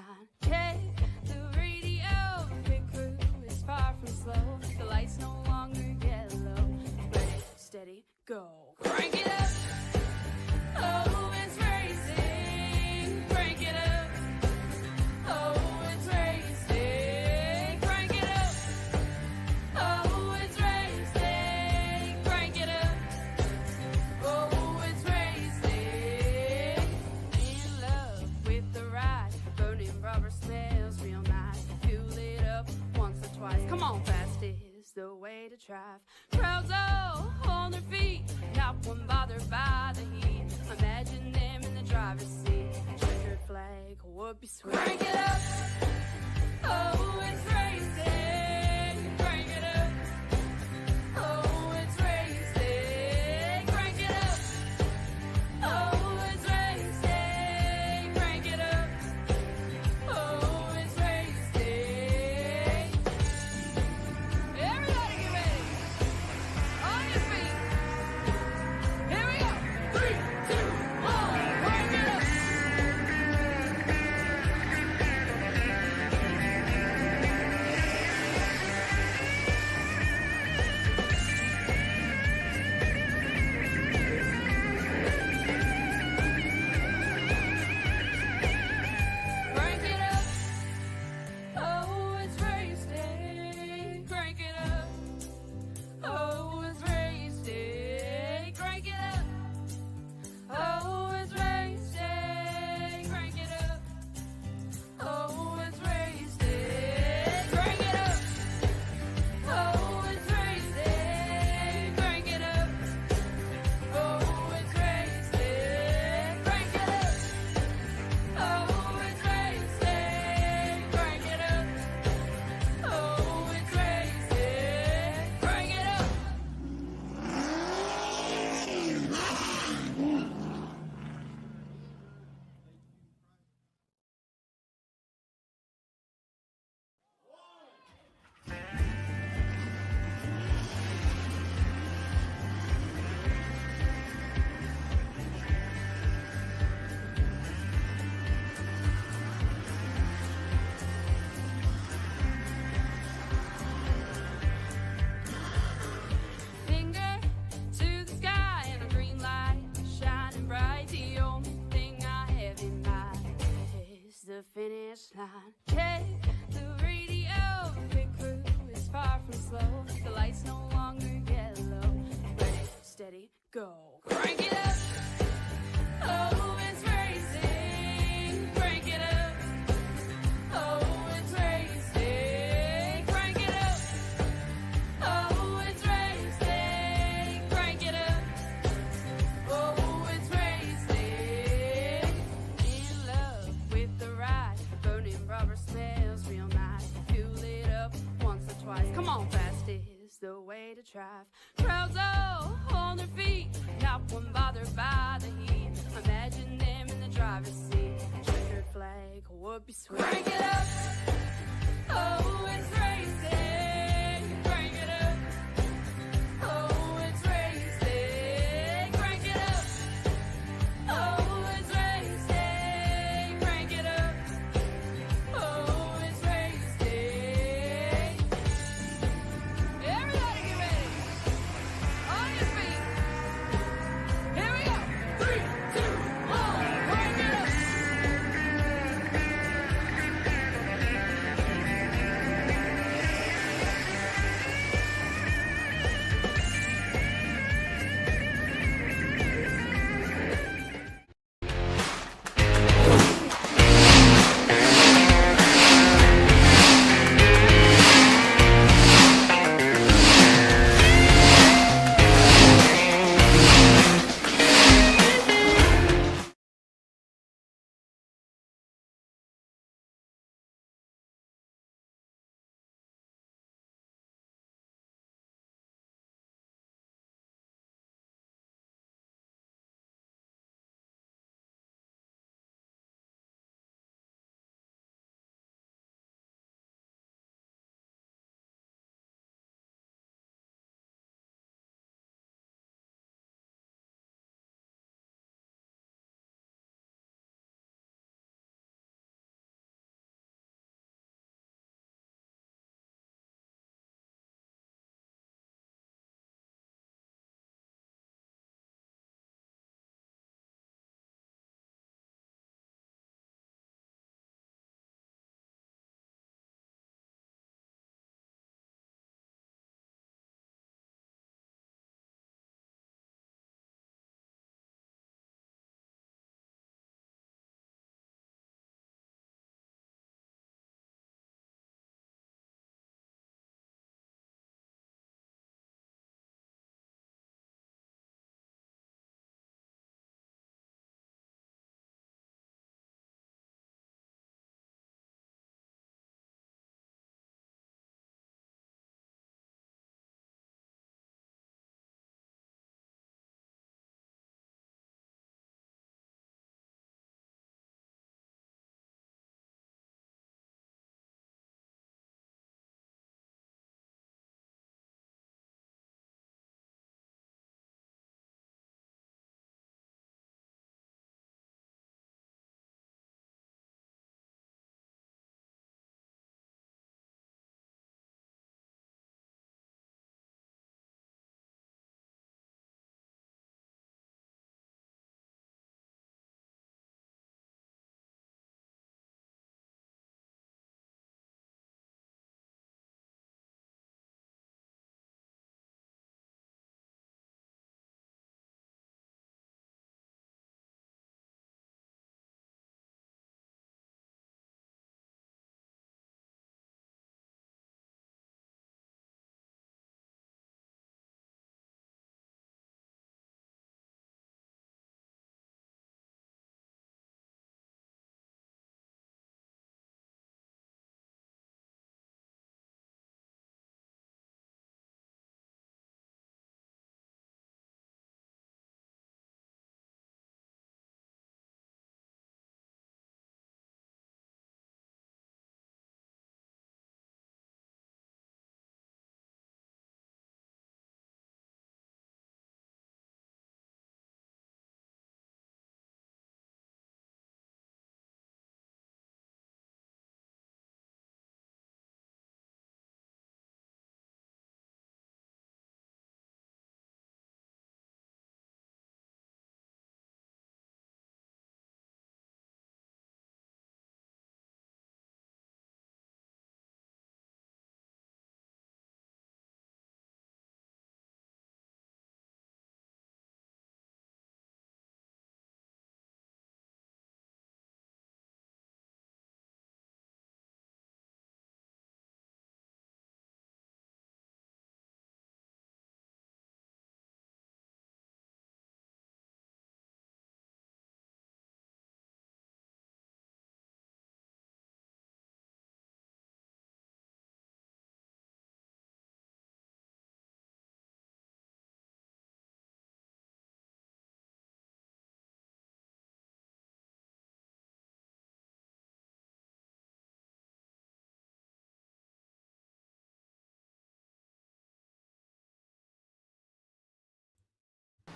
line. Check the radio, pit crew is far from slow. The lights no longer yellow. Ready, steady, go. Crank it up. Oh, it's racing. Crank it up. Oh, it's racing. Crank it up. Oh, it's racing. Crank it up. Oh, it's racing. In love with the ride. Burning rubber smells real nice. Fuel it up once or twice. Come on, fast is the way to drive. Crowds all on their feet, not one bothered by the heat. Imagine them in the driver's seat. Checkered flag would be sweet. Crank it up. Oh, it's racing. Crank it up. Oh, it's racing. Crank it up. Oh, it's racing. Crank it up. Oh, it's racing. Everybody get ready. On your feet. Here we go. 3, 2, 1. Crank it up. Crank it up. Oh, it's racing. Crank it up. Oh, it's racing. Crank it up. Oh, it's racing. Crank it up. Oh, it's racing. Crank it up. Oh, it's racing. Crank it up. Oh, it's racing. Crank it up. Oh, it's racing. Crank it up. Oh, it's racing. Crank it up. Finger to the sky and a green light shining bright. The only thing I have in mind is the finish line. Check the radio, pit crew is far from slow. The lights no longer yellow. Ready, steady, go. Crank it up. Oh, it's racing. Crank it up. Oh, it's racing. Crank it up. Oh, it's racing. Crank it up. Oh, it's racing. In love with the ride. Burning rubber smells real nice. Fuel it up once or twice. Come on, fast is the way to drive. Crowds all on their feet, not one bothered by the heat. Imagine them in the driver's seat. Checkered flag would be sweet. Crank it up. Oh, it's racing. Crank it up. Oh, it's racing. Crank it up. Oh, it's racing. Crank it up. Oh, it's racing. Everybody get ready. On your feet. Here we go. 3, 2, 1. Crank it up.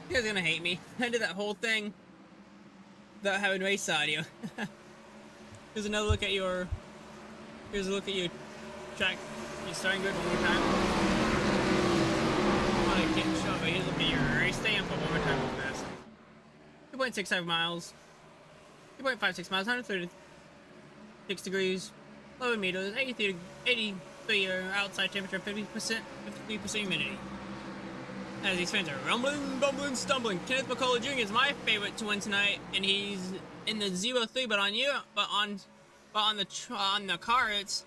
You guys are gonna hate me. I did that whole thing without having race audio. Here's another look at your. Here's a look at your track. Your starting grid one more time. I can't show it, but here's a look at your race day info one more time real fast. 2.65 miles. 2.56 miles. 136 degrees. 11 meters. 83 outside temperature. 50%. 50% humidity. As these fans are rumbling, bumbling, stumbling. Kenneth McCullough Jr. is my favorite to win tonight, and he's in the 0-3. But on the car, it's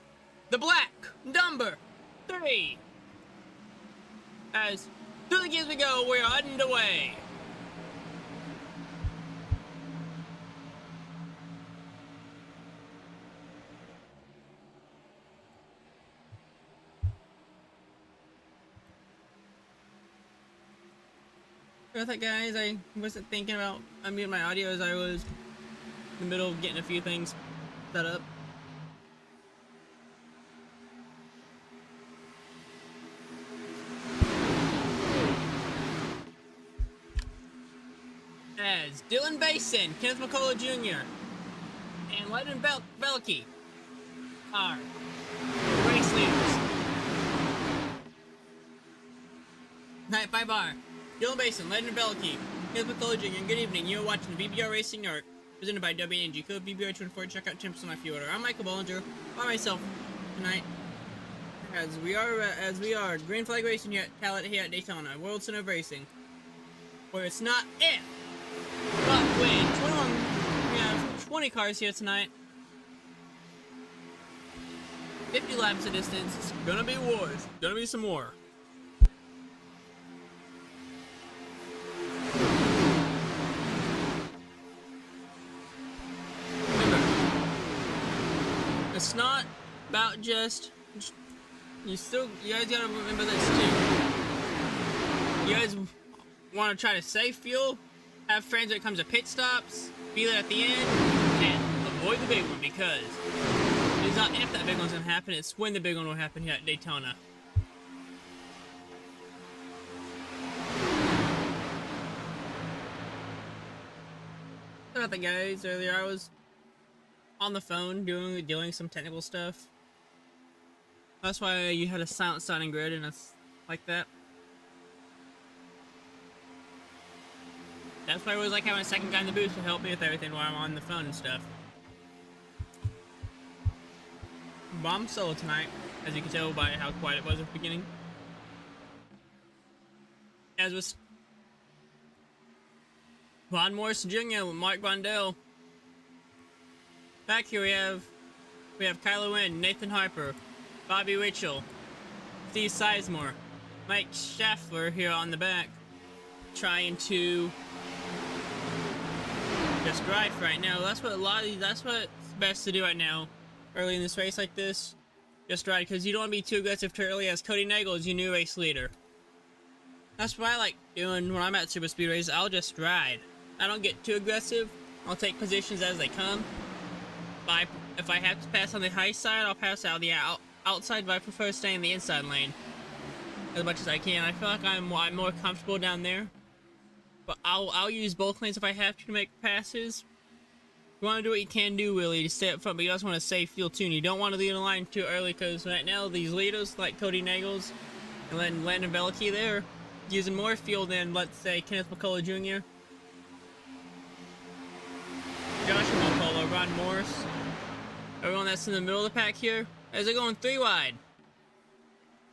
the black number 3. As through the gears we go, we're underway. With that, guys, I wasn't thinking about unmuting my audio as I was in the middle of getting a few things set up. As Dylan Basin, Kenneth McCullough Jr., and Lyndon Belke are race leaders. Night 5R. Dylan Basin, Lyndon Belke, Kenneth McCullough Jr., and good evening. You're watching the VBR Racing Network, presented by WNG. Code VBR24. Check out Champs on my few order. I'm Michael Bollinger by myself tonight. As we are Green Flag Racing here at Daytona, World Center of Racing, where it's not if, but when. We have 20 cars here tonight. 50 laps of distance. It's gonna be wars. Gonna be some more. It's not about just you guys gotta remember this too. You guys want to try to save fuel, have friends when it comes to pit stops, be there at the end, and avoid the big one, because it's not if that big one's gonna happen, it's when the big one will happen here at Daytona. Sorry about that, guys. Earlier I was on the phone doing some technical stuff. That's why you had a silent starting grid and it's like that. That's why I always like having a second guy in the booth to help me with everything while I'm on the phone and stuff. Bomb solo tonight, as you can tell by how quiet it was at the beginning. As was Ron Morris Jr. with Mark Bondell. Back here we have Kylo Wynn, Nathan Harper, Bobby Mitchell, Steve Sizemore, Mike Schaffler here on the back, trying to just drive right now. That's what's best to do right now, early in this race like this. Just ride, because you don't want to be too aggressive too early, as Cody Nagel is your new race leader. That's what I like doing when I'm at super speed races. I'll just ride. I don't get too aggressive. I'll take positions as they come. If I have to pass on the high side, I'll pass out the outside, but I prefer staying in the inside lane as much as I can. I feel like I'm more comfortable down there. But I'll use both lanes if I have to make passes. You want to do what you can do, really, to stay up front, but you also want to save fuel too. And you don't want to lead a line too early, because right now these leaders like Cody Nagels and then Landon Belke, they're using more fuel than, let's say, Kenneth McCullough Jr., Joshua McCullough, Ron Morris. Everyone that's in the middle of the pack here, as they're going 3 wide.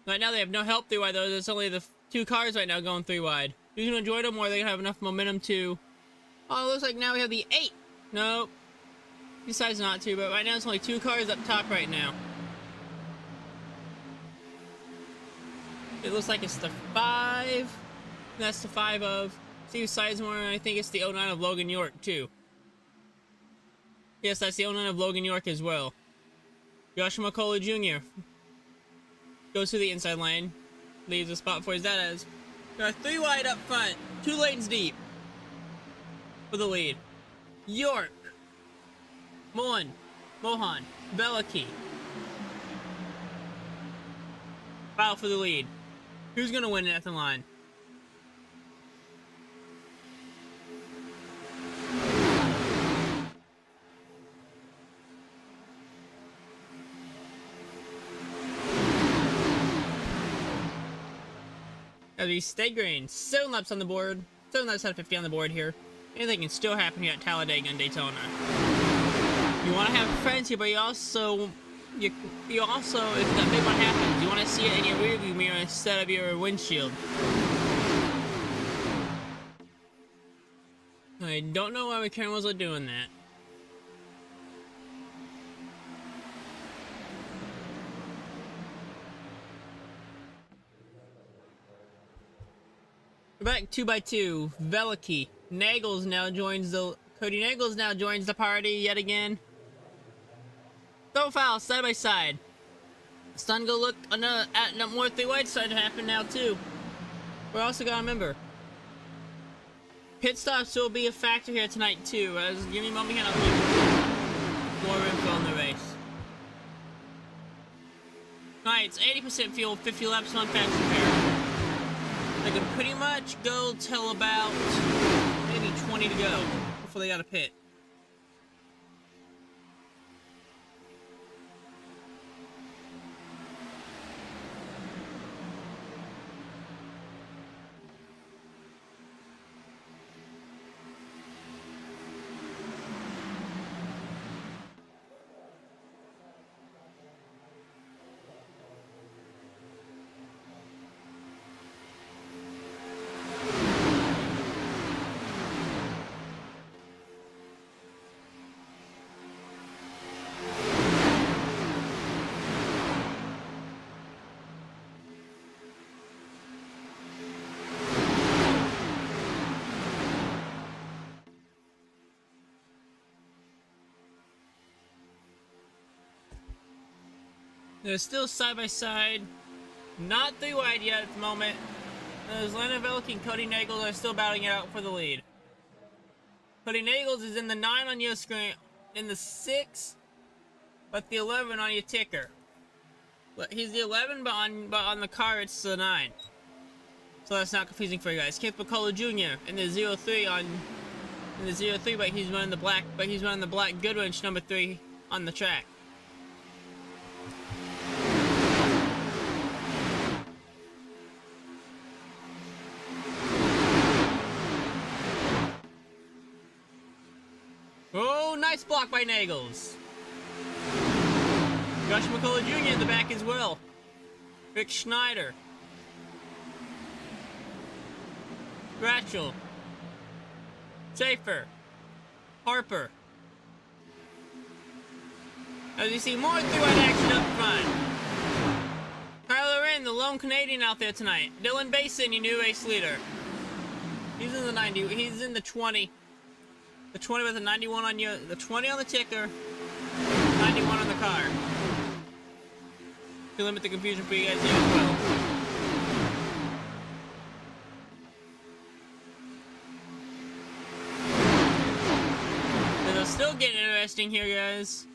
Right now they have no help 3 wide, though. There's only the 2 cars right now going 3 wide. Who's gonna enjoy them, or they're gonna have enough momentum to... Oh, it looks like now we have the 8. Nope. He decides not to, but right now it's only 2 cars up top right now. It looks like it's the 5. That's the 5 of Steve Sizemore, and I think it's the 09 of Logan York, too. Yes, that's the 09 of Logan York as well. Joshua McCullough Jr. goes to the inside lane. Leaves a spot for his dad as. There are 3 wide up front. 2 lanes deep. For the lead. York. Mohan. Belke. Foul for the lead. Who's going to win it at the line? As we stay green. 7 laps on the board. 7 laps out of 50 on the board here. Anything can still happen here at Talladega and Daytona. You want to have friends here, but you also, if that big one happens, you want to see it in your rearview mirror instead of your windshield. I don't know why my cameras are doing that. We're back 2x2. Veliky. Nagels now joins the... Cody Nagels now joins the party yet again. Throw foul, side by side. Starting to go look at more 3 whites starting to happen now too. We're also gotta remember, pit stops will be a factor here tonight too. As give me a moment here, I'll give you more info on the race. Alright, it's 80% fuel, 50 laps on fast repair. They can pretty much go till about maybe 20 to go before they got a pit. They're still side by side, not 3 wide yet at the moment. As Landon Veliky and Cody Nagels are still battling it out for the lead. Cody Nagels is in the 9 on your screen, in the 6, but the 11 on your ticker. He's the 11, but on the car it's the 9. So that's not confusing for you guys. Kip McCullough Jr. in the 03 but he's running the black Goodwrench number 3 on the track. Oh, nice block by Nagels. Josh McCullough Jr. in the back as well. Rick Schneider. Ratchel. Schaefer. Harper. As you see, more 3-wide action up front. Tyler Wren, the lone Canadian out there tonight. Dylan Basin, your new race leader. He's in the 90. He's in the 20. The 20 with the 91 on you, the 20 on the ticker, 91 on the car. To limit the confusion for you guys here as well. It's still getting interesting here, guys.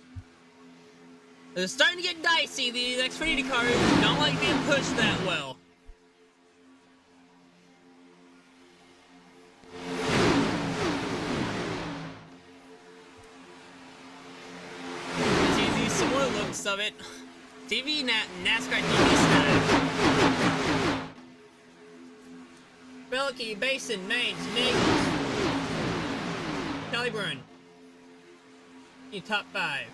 It's starting to get dicey. These Xfinity cars don't like being pushed that well. Looks of it. NASCAR TV status. Veliky, Basin, Maines, Nagels, Kelly Byrne. You top 5.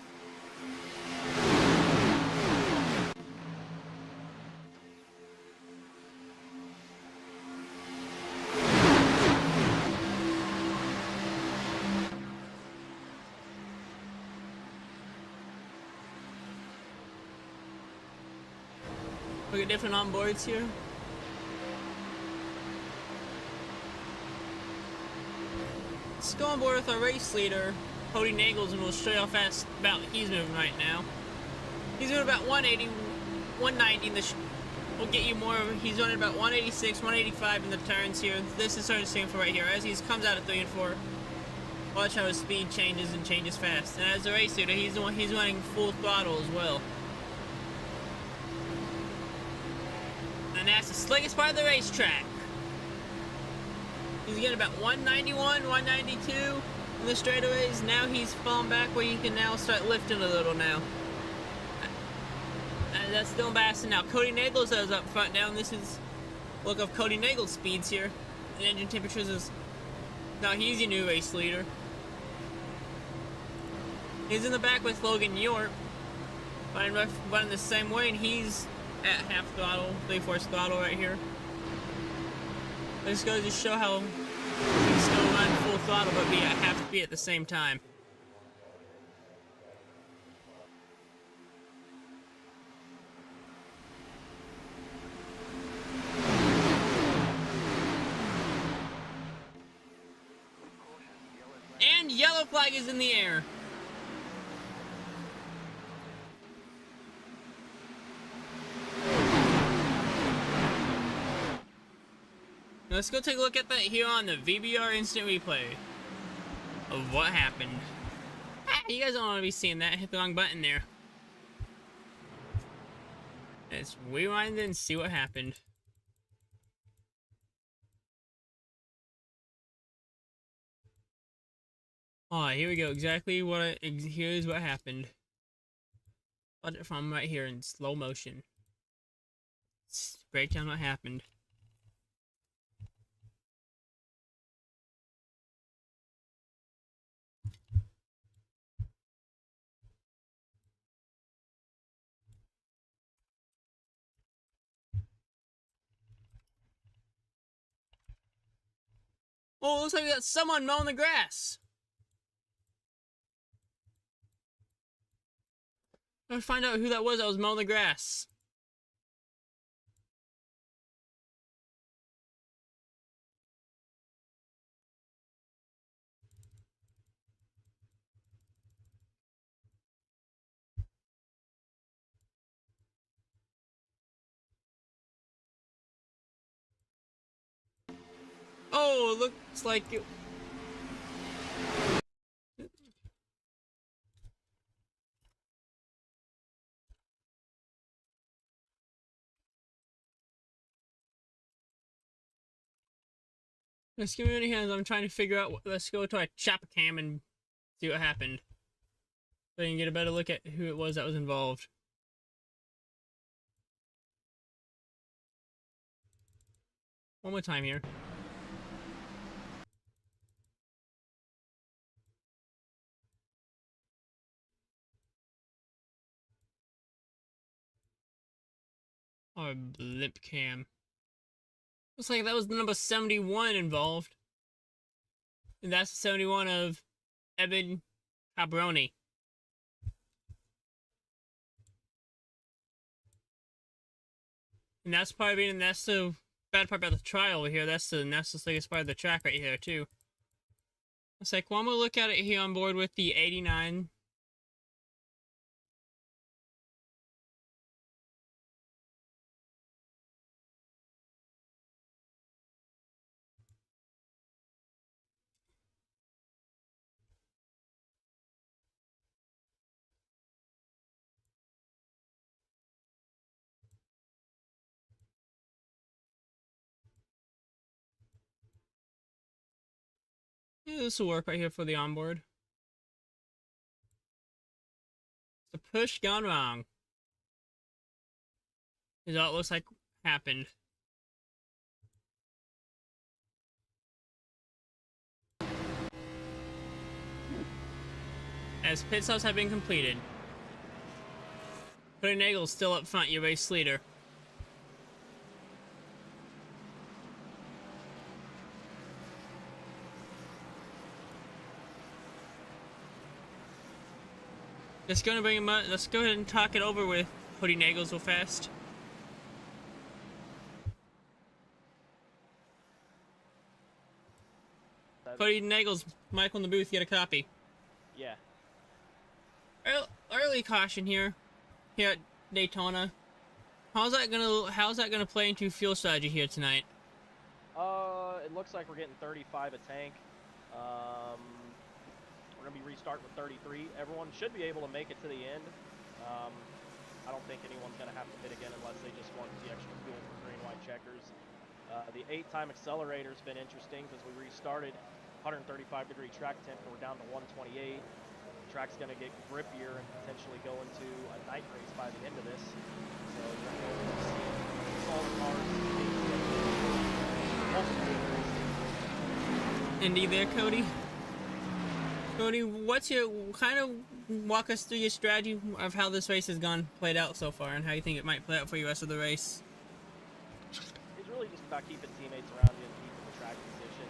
Look at different onboards here. Let's go on board with our race leader, Cody Nagels, and we'll show you how fast he's moving right now. He's doing about 180, 190. We'll get you more. He's running about 186, 185 in the turns here. This is starting to stand for right here. As he comes out of 3 and 4, watch how his speed changes and changes fast. And as a race leader, he's running full throttle as well. And that's the slickest part of the racetrack. He's getting about 191, 192 in the straightaways. Now he's falling back where he can now start lifting a little now. And that's still embarrassing now. Cody Nagels is up front now, and this is look up Cody Nagel's speeds here. And engine temperatures is... Now he's your new race leader. He's in the back with Logan York, running the same way, and he's at half throttle, 3/4 throttle right here. This goes to show how he's still running full throttle, but be at half speed at the same time. And yellow flag is in the air. Let's go take a look at that here on the VBR instant replay of what happened. You guys don't want to be seeing that. Hit the wrong button there. Let's rewind and see what happened. Oh, here we go. Exactly what. Here's what happened. Watch it from right here in slow motion. Let's break down what happened. Oh, looks like we got someone mowing the grass. Let's find out who that was mowing the grass. Oh, looks like it. Let's give me any hands. I'm trying to figure out. Let's go to a chopper cam and see what happened, so you can get a better look at who it was that was involved. One more time here. Or blimp cam. Looks like that was the number 71 involved. And that's the 71 of Evan Cabroni. And that's the bad part about the trial over here. That's the slickest part of the track right here too. It's like, well, I'm gonna look at it here on board with the 89. Yeah, this will work right here for the onboard. The push gone wrong is all it looks like happened. As pit stops have been completed. Cody Nagel's still up front, your race leader. Let's go ahead and talk it over with Cody Nagels real fast. Cody Nagels, Michael in the booth, get a copy. Yeah. Early caution here at Daytona. How's that gonna play into fuel strategy here tonight? It looks like we're getting 35 a tank. We're gonna be restarting with 33. Everyone should be able to make it to the end. I don't think anyone's gonna have to hit again unless they just want the extra fuel for green, white checkers. The 8-time accelerator's been interesting because we restarted 135-degree track temp, and we're down to 128. The track's gonna get grippier and potentially go into a night race by the end of this. So we're going to see all the cars. Indeed there, Cody. Cody, what's your kind of walk us through your strategy of how this race has played out so far, and how you think it might play out for you rest of the race? It's really just about keeping teammates around you and keeping the track position.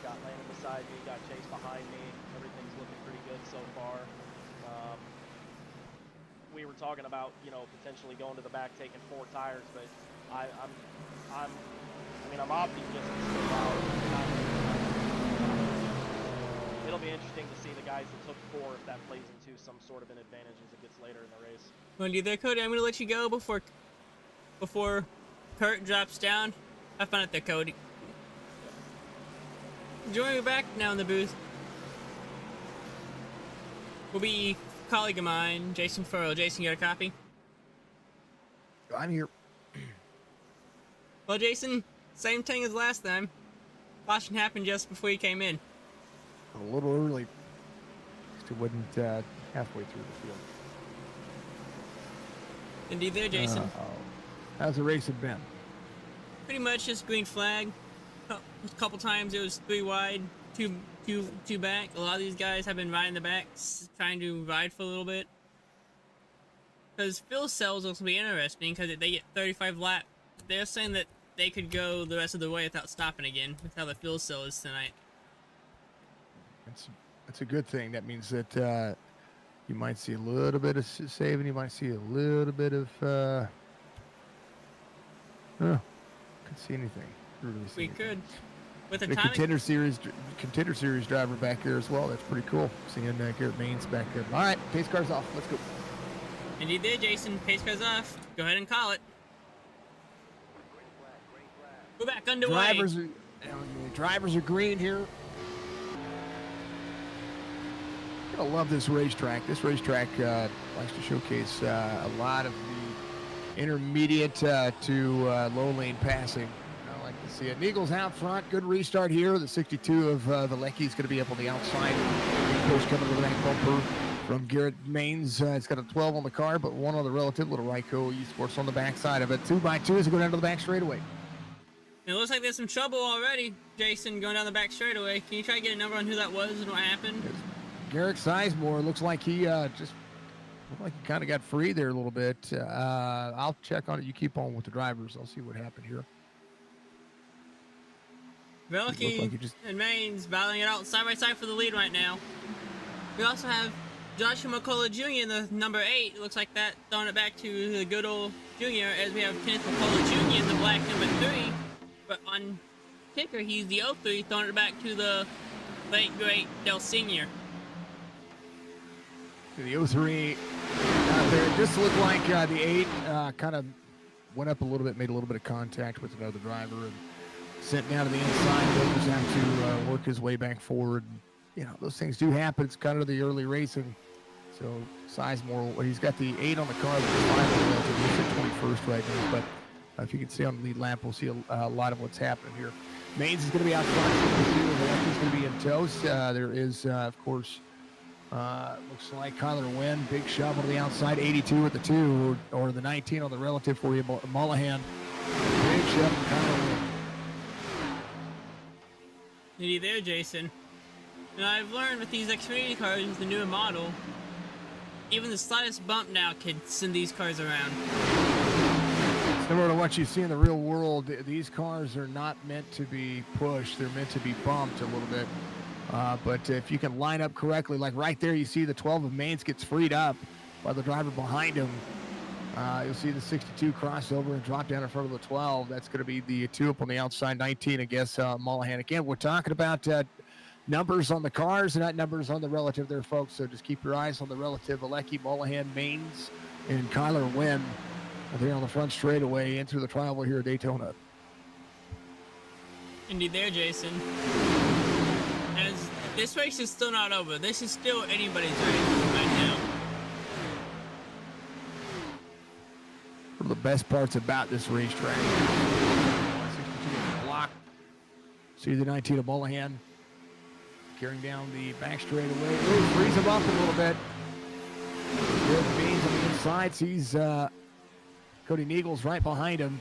Got Landon beside me, got Chase behind me. Everything's looking pretty good so far. We were talking about, potentially going to the back, taking 4 tires, but I'm opting just to stay out. It'll be interesting to see the guys that took 4 if that plays into some sort of an advantage as it gets later in the race. Well, you there, Cody? I'm gonna let you go before Kurt drops down. Have fun out there, Cody. Joining me back now in the booth will be a colleague of mine, Jason Furrow. Jason, you got a copy? I'm here. Well, Jason, same thing as last time. Caution happened just before you came in. A little early. Still wasn't halfway through the field. Indeed there, Jason. How's the race have been? Pretty much just green flag. A couple times it was 3 wide, two back. A lot of these guys have been riding the backs, trying to ride for a little bit. Because field cells looks to be interesting because they get 35 laps. They're saying that they could go the rest of the way without stopping again with how the fuel cell is tonight. That's a good thing. That means that you might see a little bit of saving. You might see a little bit of. Couldn't see anything. Really see We anything. could. With a The timing. contender series driver back there as well. That's pretty cool. Seeing Garrett Maines back there. All right, pace car's off. Let's go. Indeed there, Jason. Pace car's off. Go ahead and call it. We're back underway. Drivers are green here. I love this racetrack. This racetrack likes to showcase a lot of the intermediate to low lane passing. I like to see it. Eagles out front. Good restart here. The 62 of Valecki is going to be up on the outside. Push coming to the back bumper from Garrett Maines. It's got a 12 on the car, but 1 on the relative. Little Ryko esports on the backside of it. 2x2 as they go down to the back straightaway. It looks like there's some trouble already, Jason, going down the back straightaway. Can you try to get a number on who that was and what happened? Garrett Sizemore looks like he kind of got free there a little bit. I'll check on it. You keep on with the drivers. I'll see what happened here. Velke and Maines battling it out side by side for the lead right now. We also have Joshua McCullough Jr. in the number 8. It looks like that throwing it back to the good old Jr. as we have Kenneth McCullough Jr. in the black number 3. But on kicker, he's the 03, throwing it back to the late great Del Senior. The 03 out there. It just looked like the 8 kind of went up a little bit, made a little bit of contact with another driver, and sent down to the inside. Goes have to work his way back forward. Those things do happen. It's kind of the early racing. So Sizemore, he's got the 8 on the car, but the 5 on the relative. He's at 21st right now. But if you can see on the lead lap, we'll see a lot of what's happening here. Maines is going to be out front. He's going to be in toast. There is, of course, looks like Kyler Wynn, big shove on the outside, 82 at the 2, or the 19 on the relative for you, Mullahan. Big shove from Kyler Wynn. Indeed there, Jason. And I've learned with these Xfinity cars, the newer model, even the slightest bump now can send these cars around. Similar to what you see in the real world, these cars are not meant to be pushed. They're meant to be bumped a little bit. But if you can line up correctly, like right there, you see the 12 of Maines gets freed up by the driver behind him. You'll see the 62 crossover and drop down in front of the 12. That's going to be the 2 up on the outside, 19 against Mullahan. Again, we're talking about numbers on the cars and not numbers on the relative there, folks. So just keep your eyes on the relative. Valecki, Mullahan, Maines, and Kyler Wynn there on the front straightaway into the trial here at Daytona. Indeed there, Jason. As this race is still not over. This is still anybody's race right now. One of the best parts about this racetrack. 62 on the block. See the 19 of Mullahan carrying down the back straightaway. Ooh, frees him up a little bit. Good Beans on the inside. Sees Cody Neagles right behind him.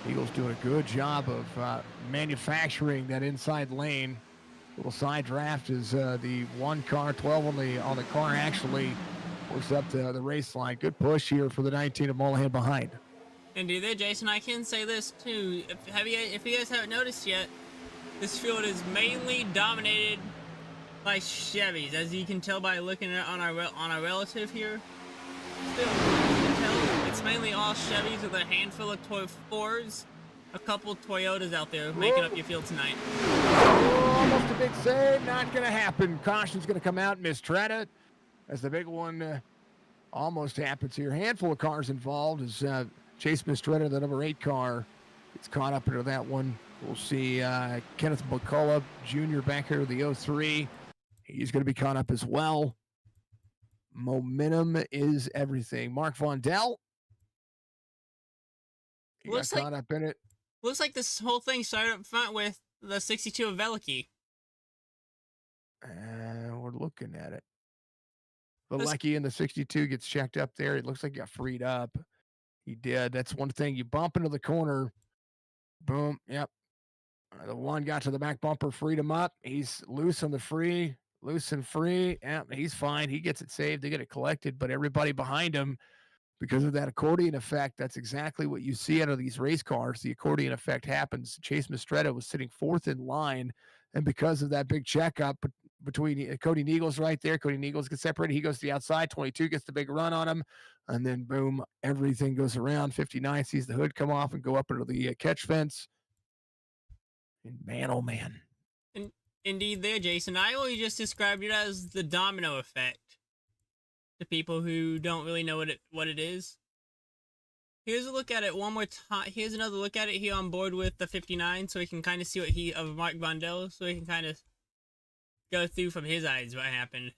Eagles doing a good job of manufacturing that inside lane. Little side draft is the one car, 12 on the car actually works up the race line. Good push here for the 19 of Mullahan behind. Indeed, there, Jason. I can say this too. If you guys haven't noticed yet, this field is mainly dominated by Chevys, as you can tell by looking at on our relative here. Still, you can tell it's mainly all Chevys with a handful of Fords, a couple Toyotas out there making up your field tonight. Oh, almost a big save. Not going to happen. Caution's going to come out. Mistretta as the big one almost happens here. Handful of cars involved as Chase Mistretta, the number 8 car, gets caught up into that one. We'll see Kenneth McCullough Jr. back here with the 03. He's going to be caught up as well. Momentum is everything. Mark Vondell. He got caught up in it. Looks like this whole thing started up front with the 62 of Veliky. We're looking at it. Veliky in the 62 gets checked up there. It looks like he got freed up. He did. That's one thing. You bump into the corner. Boom. Yep. The one got to the back bumper, freed him up. He's loose on the free. Loose and free. Yeah, he's fine. He gets it saved. They get it collected. But everybody behind him, because of that accordion effect, that's exactly what you see out of these race cars. The accordion effect happens. Chase Mistretta was sitting 4th in line. And because of that big checkup between Cody Neagles right there, Cody Neagles gets separated. He goes to the outside. 22 gets the big run on him. And then, boom, everything goes around. 59 sees the hood come off and go up into the catch fence. And man, oh, man. Indeed there, Jason. I always just described it as the domino effect to people who don't really know what it is. Here's a look at it one more time. Here's another look at it here on board with the 59, so we can kind of see of Mark Vondell, so we can kind of go through from his eyes what happened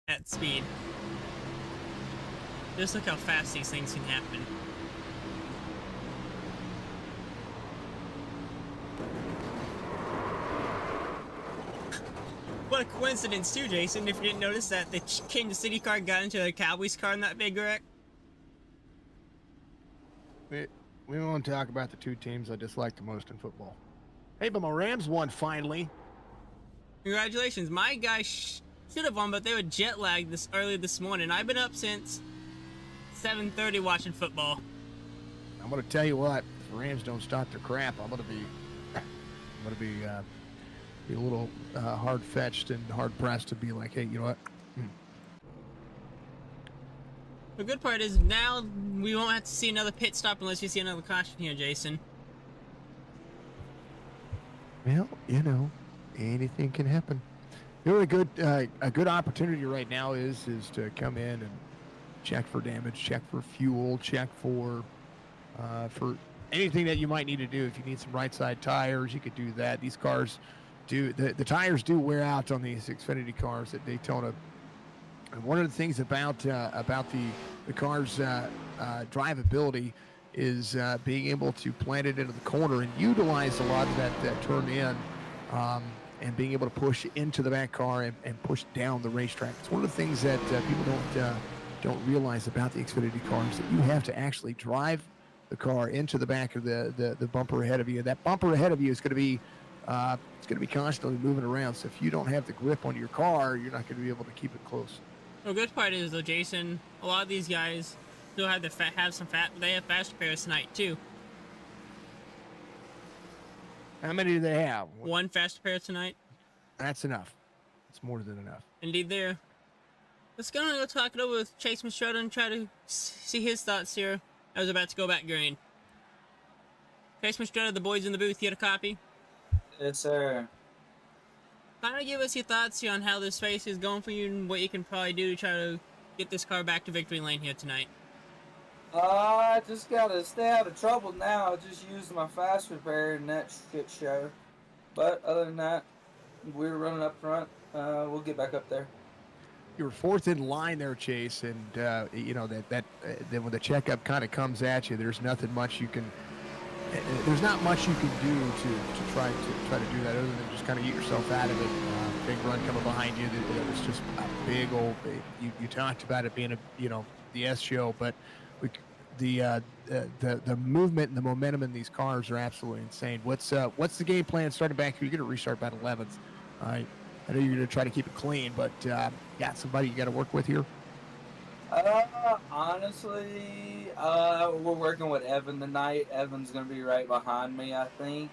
at speed. Just look how fast these things can happen. What a coincidence too, Jason, if you didn't notice that the Kansas City car got into the Cowboys car in that big wreck. We won't talk about the two teams I dislike the most in football. Hey, but my Rams won finally. Congratulations. My guy should have won, but they were jet lagged early this morning. I've been up since 7:30 watching football. I'm going to tell you what, if the Rams don't stop their crap, I'm going to be a little hard-fetched and hard-pressed to be like, hey, you know what? The good part is now we won't have to see another pit stop unless you see another caution here, Jason. Well, you know, anything can happen. You know, a good opportunity right now is to come in and check for damage, check for fuel, check for anything that you might need to do. If you need some right-side tires, you could do that. These cars the tires do wear out on these Xfinity cars at Daytona. And one of the things about the car's drivability is being able to plant it into the corner and utilize a lot of that turn in and being able to push into the back car and push down the racetrack. It's one of the things that people don't realize about the Xfinity cars, that you have to actually drive the car into the back of the bumper ahead of you. That bumper ahead of you is going to be constantly moving around. So if you don't have the grip on your car, you're not going to be able to keep it close. The good part is, though, Jason, a lot of these guys still have they have fast repairs tonight too. How many do they have? One fast repair tonight. That's enough. It's more than enough. Indeed, there. Let's go talk it over with Chase Mistretta and try to see his thoughts here. I was about to go back green. Chase Mistretta, the boys in the booth, get a copy. Yes, sir. Kind of give us your thoughts here on how this race is going for you and what you can probably do to try to get this car back to victory lane here tonight. I just gotta stay out of trouble now. I just used my fast repair in that shit show. But other than that, we're running up front. We'll get back up there. You were fourth in line there, Chase, and you know that then when the checkup kind of comes at you, there's nothing much you can. There's not much you can do to try to do that other than just kind of get yourself out of it. Big run coming behind you. It was just a big old. You talked about it being the S show, but the movement and the momentum in these cars are absolutely insane. What's the game plan starting back here? You're going to restart about 11th. All right. I know you're going to try to keep it clean, but yeah, somebody you got to work with here. Honestly, we're working with Evan tonight. Evan's gonna be right behind me, I think.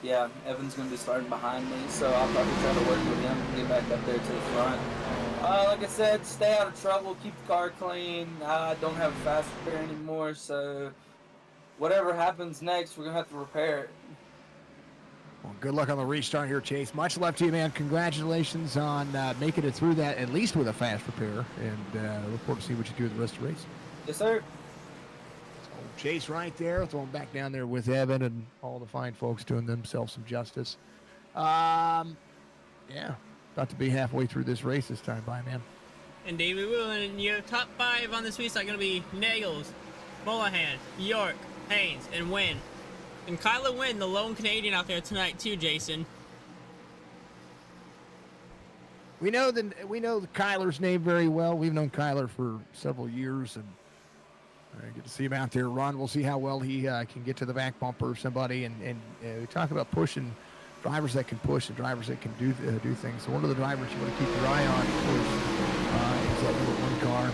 Yeah, Evan's gonna be starting behind me, so I'll probably try to work with him and get back up there to the front. Like I said, stay out of trouble, keep the car clean. I don't have a fast repair anymore, so whatever happens next, we're gonna have to repair it. Well, good luck on the restart here, Chase. Much love to you, man. Congratulations on making it through that, at least with a fast repair. And look forward to see what you do with the rest of the race. Yes, sir. So Chase right there, throwing back down there with Evan and all the fine folks doing themselves some justice. Yeah, about to be halfway through this race this time by, man. And David Will, and your top 5 on this week are going to be Nagels, Mullahan, York, Haynes, and Wynn. And Kyler Wynn, the lone Canadian out there tonight too, Jason. We know Kyler's name very well. We've known Kyler for several years, and good to see him out there run. We'll see how well he can get to the back bumper of somebody. And we talk about pushing drivers that can push and drivers that can do things. So one of the drivers you want to keep your eye on, of course, is that number 1 car.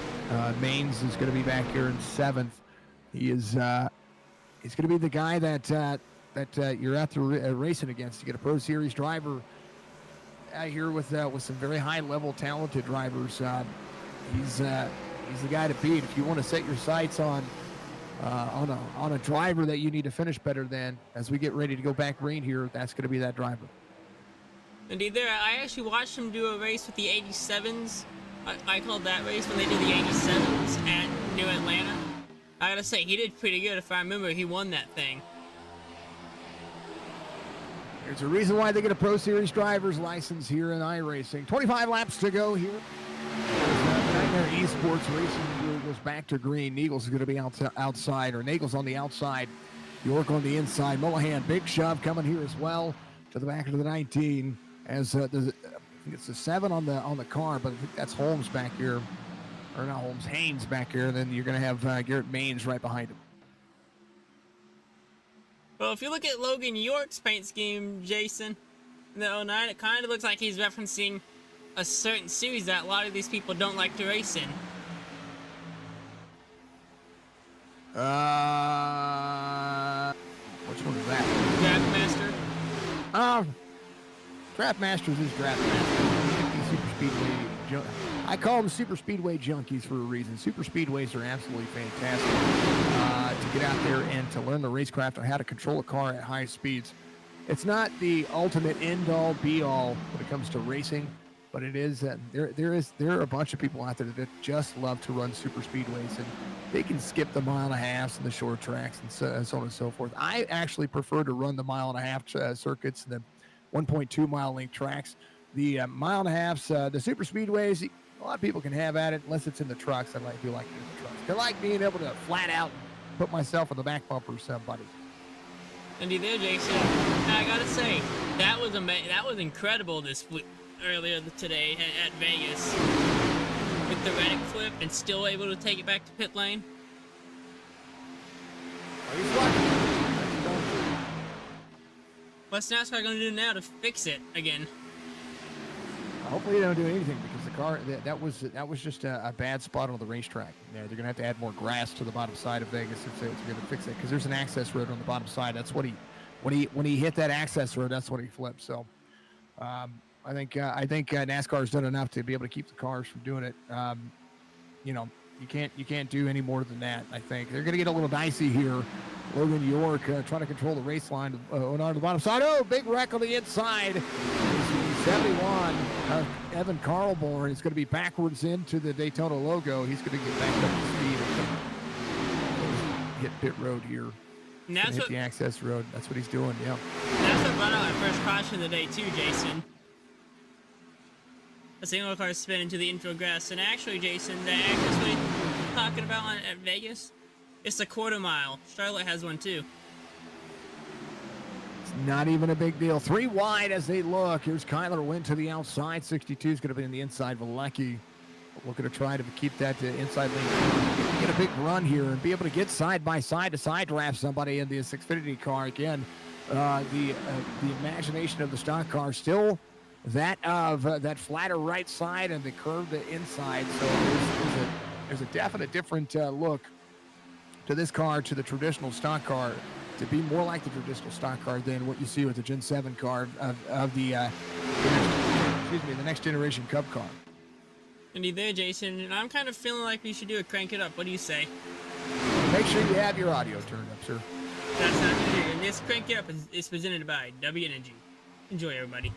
Maines is going to be back here in 7th. He is. He's going to be the guy that you're out there racing against. You get a Pro Series driver out here with some very high-level, talented drivers. He's the guy to beat. If you want to set your sights on a driver that you need to finish better than, as we get ready to go back green here, that's going to be that driver. Indeed, I actually watched him do a race with the 87s. I called that race when they did the 87s at New Atlanta. I gotta say, he did pretty good. If I remember, he won that thing. There's a reason why they get a Pro Series driver's license here in iRacing. 25 laps to go here. Nightmare esports racing goes back to green. Nagels is going to be outside, or Nagels on the outside. York on the inside. Mullahan, big shove coming here as well to the back of the 19. As I think it's a 7 on the car, but I think that's Holmes back here. Or not Holmes, Haynes back here, and then you're going to have Garrett Maines right behind him. Well, if you look at Logan York's paint scheme, Jason, in the 09, it kind of looks like he's referencing a certain series that a lot of these people don't like to race in. Which one is that? Draftmaster. Draft Masters is Draft Masters. Super Speedway. I call them Super Speedway junkies for a reason. Super Speedways are absolutely fantastic to get out there and to learn the racecraft on how to control a car at high speeds. It's not the ultimate end-all, be-all when it comes to racing, but it is. There are a bunch of people out there that just love to run super speedways, and they can skip the 1.5 miles and the short tracks and so on and so forth. I actually prefer to run the 1.5 mile circuits and the 1.2 mile length tracks. The 1.5 miles, the super speedways, a lot of people can have at it unless it's in the trucks. I do like doing the trucks. I like being able to flat out put myself on the back bumper of somebody. Indeed, there, Jason. I gotta say, that was incredible earlier today at Vegas with the Reddick flip and still able to take it back to pit lane. What's NASCAR going to do now to fix it again? Hopefully they don't do anything, because the car that was just a bad spot on the racetrack. They're going to have to add more grass to the bottom side of Vegas if they're going to fix it, because there's an access road on the bottom side. That's what when he hit that access road, that's what he flipped. So I think NASCAR has done enough to be able to keep the cars from doing it. You can't do any more than that. I think they're going to get a little dicey here. Logan York trying to control the race line on the bottom side. Oh, big wreck on the inside. 71, Evan Carlborn is going to be backwards into the Daytona logo. He's going to get back up to speed and hit pit road here. And that's hit the access road. That's what he's doing, yeah. That's what brought out my first caution of the day too, Jason. A single car spin into the infield grass. And actually, Jason, the access way you're talking about at Vegas, it's a 1/4 mile. Charlotte has one too. Not even a big deal. 3 wide as they look. Here's Kyler Wynn to the outside. 62 is going to be on the inside. Valecky looking to try to keep that inside lane. Get a big run here and be able to get side by side to side draft somebody in this Xfinity car. Again, the imagination of the stock car still that of that flatter right side and the curved inside. So there's a definite different look to this car, to the traditional stock car, to be more like the traditional stock car than what you see with the Gen 7 car of the next generation Cup car. Indeed there, Jason. And I'm kind of feeling like we should do a crank it up. What do you say? Make sure you have your audio turned up, sir. That's not going to do. And this crank it up is presented by W Energy. Enjoy, everybody.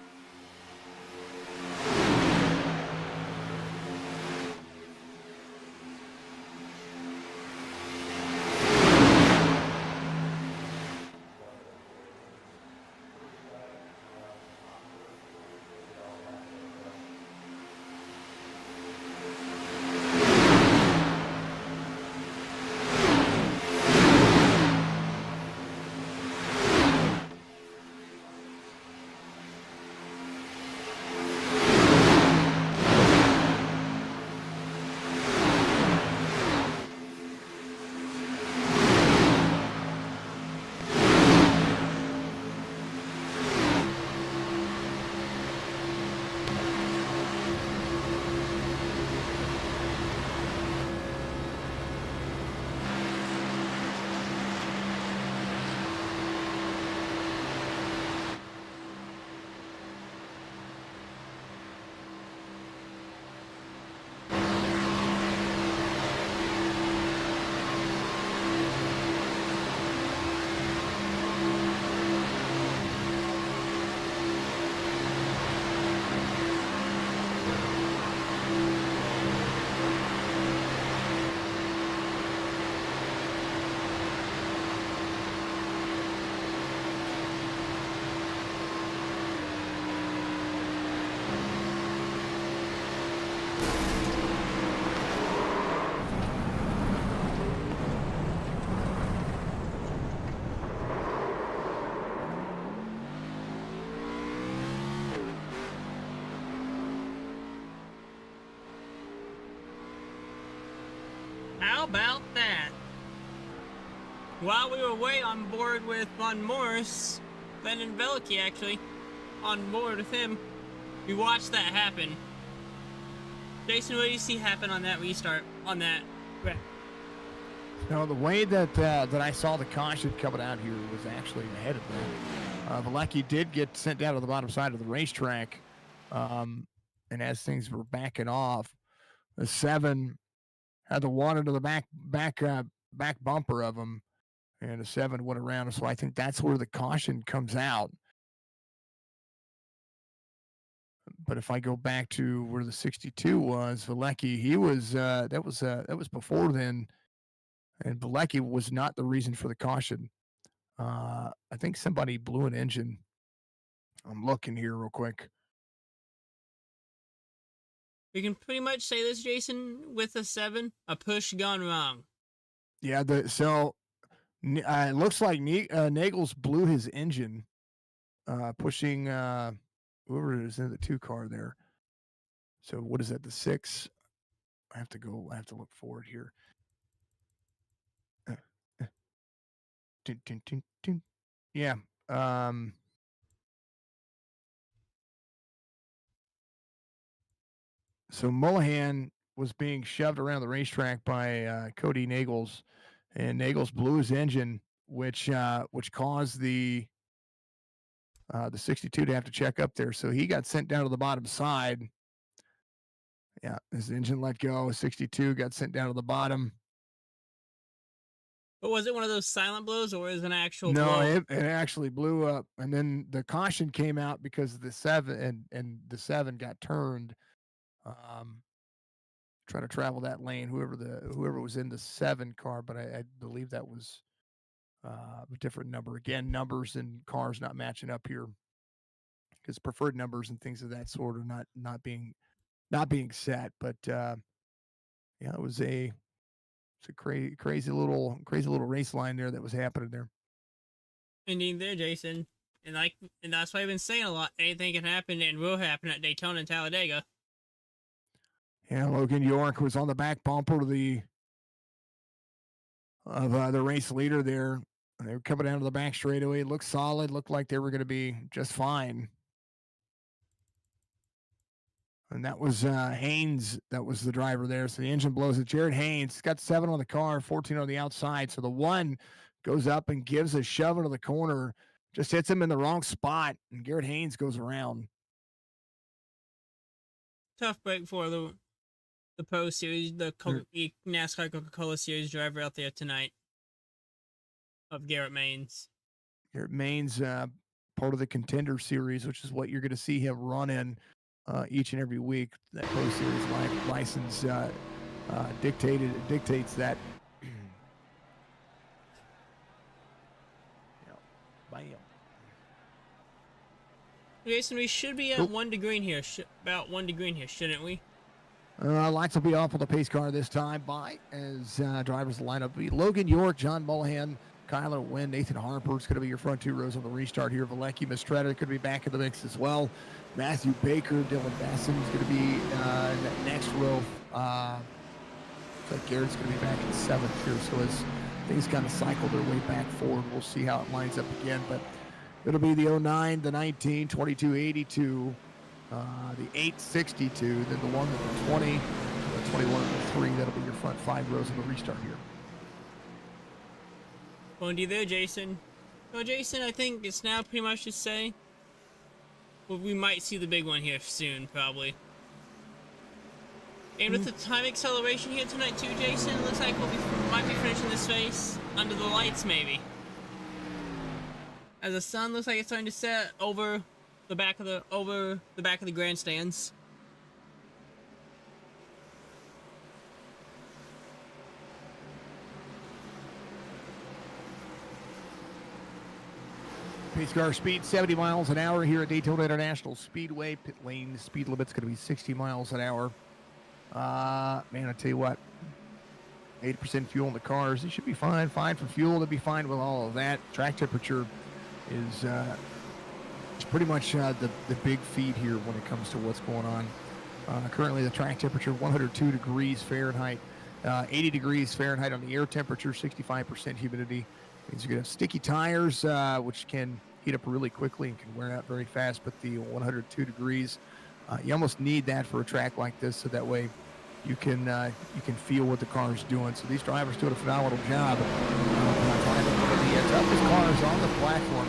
How about that? While we were way on board with Von Morris, Ben and Veliky actually, on board with him, we watched that happen. Jason, what do you see happen on that restart, on that wreck? No, the way that I saw the caution coming out here was actually ahead of that. Veliky did get sent down to the bottom side of the racetrack, and as things were backing off, the 7 had the water to the back bumper of him, and the 7 went around. So I think that's where the caution comes out. But if I go back to where the 62 was, Veliky, he was that was before then, and Veliky was not the reason for the caution. I think somebody blew an engine. I'm looking here real quick. We can pretty much say this, Jason, with a 7, a push gone wrong. Yeah, it looks like Nagels blew his engine, pushing whoever is in the 2 car there. So what is that? The 6? I have to look forward here. Yeah. So Mullahan was being shoved around the racetrack by Cody Nagels, and Nagels blew his engine, which caused the 62 to have to check up there. So he got sent down to the bottom side. Yeah, his engine let go. 62 got sent down to the bottom. But was it one of those silent blows, or was it an actual No, blow? it actually blew up, and then the caution came out because the 7 and the 7 got turned. Trying to travel that lane. Whoever was in the 7 car, but I believe that was a different number. Again, numbers and cars not matching up here because preferred numbers and things of that sort are not being set. But yeah, it was a crazy little race line there that was happening there. Indeed there, Jason. And that's why I've been saying a lot. Anything can happen and will happen at Daytona and Talladega. Yeah, Logan York was on the back bumper of the race leader there. They were coming down to the back straightaway. Looked solid. Looked like they were going to be just fine. And that was Haynes. That was the driver there. So the engine blows it. Jared Haynes got 7 on the car, 14 on the outside. So the 1 goes up and gives a shove into the corner. Just hits him in the wrong spot. And Garrett Haynes goes around. Tough break for the Pro Series, the NASCAR Coca-Cola Series driver out there tonight of Garrett Maines. Garrett Maines, part of the Contender Series, which is what you're going to see him run in each and every week. That Pro Series license dictates that. Bam. Jason, we should be at 1 degree here, about 1 degree here, shouldn't we? Lights will be off on the pace car this time as drivers line up. Logan York, John Mullahan, Kyler Wynn, Nathan Harper's going to be your front 2 rows on the restart here. Valecki Mistretta could be back in the mix as well. Matthew Baker, Dylan Bassam is going to be in that next row. Looks like Garrett's going to be back in 7th here. So as things kind of cycle their way back forward, we'll see how it lines up again. But it'll be the 09, the 19, 2282, the 862, then the 1 with the 20, the 21 and the 3. That'll be your front 5 rows on the restart here. Going to you there, Jason. Well, Jason, I think it's now pretty much to say, well, we might see the big one here soon, probably. And with the time acceleration here tonight too, Jason, it looks like might be finishing this race under the lights, maybe. As the sun looks like it's starting to set over the back of the grandstands. Pace car speed 70 miles an hour here at Daytona International Speedway. Pit lane speed limit's going to be 60 miles an hour. Man, I tell you what, 80% fuel in the cars. They should be fine. Fine for fuel. They'll be fine with all of that. Track temperature is pretty much the big feed here when it comes to what's going on. Currently, the track temperature 102 degrees Fahrenheit, 80 degrees Fahrenheit on the air temperature, 65% humidity. Means you're going to have sticky tires, which can heat up really quickly and can wear out very fast. But the 102 degrees, you almost need that for a track like this, so that way you can feel what the car is doing. So these drivers doing a phenomenal job driving one of the toughest cars on the platform.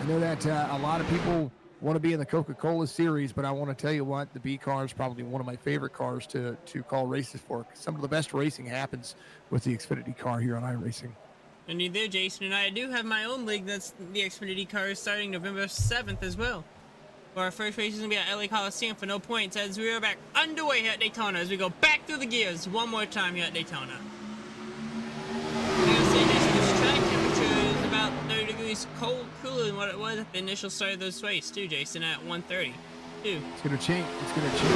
I know that a lot of people want to be in the Coca-Cola series, but I want to tell you what, the B car is probably one of my favorite cars to call races for. Some of the best racing happens with the Xfinity car here on iRacing. And you there, Jason, and I do have my own league that's the Xfinity cars starting November 7th as well. Where our first race is going to be at LA Coliseum for no points as we are back underway here at Daytona as we go back through the gears one more time here at Daytona. I gotta say, Jason, this track temperature is about 30 degrees cooler than what it was at the initial start of this race too, Jason, at 1:30 too. It's going to change. It's going to change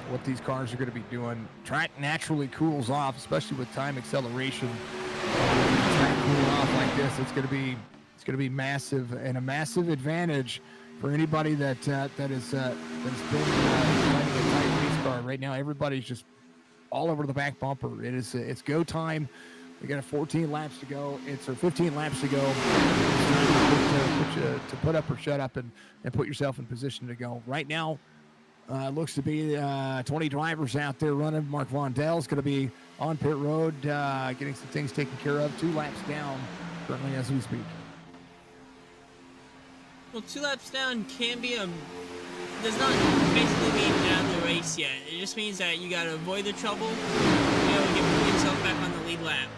what these cars are going to be doing. Track naturally cools off, especially with time acceleration. Track cool off like this, it's going to be massive, and a massive advantage for anybody that has been riding a tight race car. Right now, everybody's just all over the back bumper. It's go time. We got 14 laps to go. It's 15 laps to go. It's time to put up or shut up and put yourself in position to go. Right now, looks to be 20 drivers out there running. Mark Vondell's going to be on pit road, getting some things taken care of. 2 laps down currently as we speak. Well, 2 laps down can be does not basically mean out of the race yet. It just means that you gotta avoid the trouble, be able to get yourself back on the lead lap,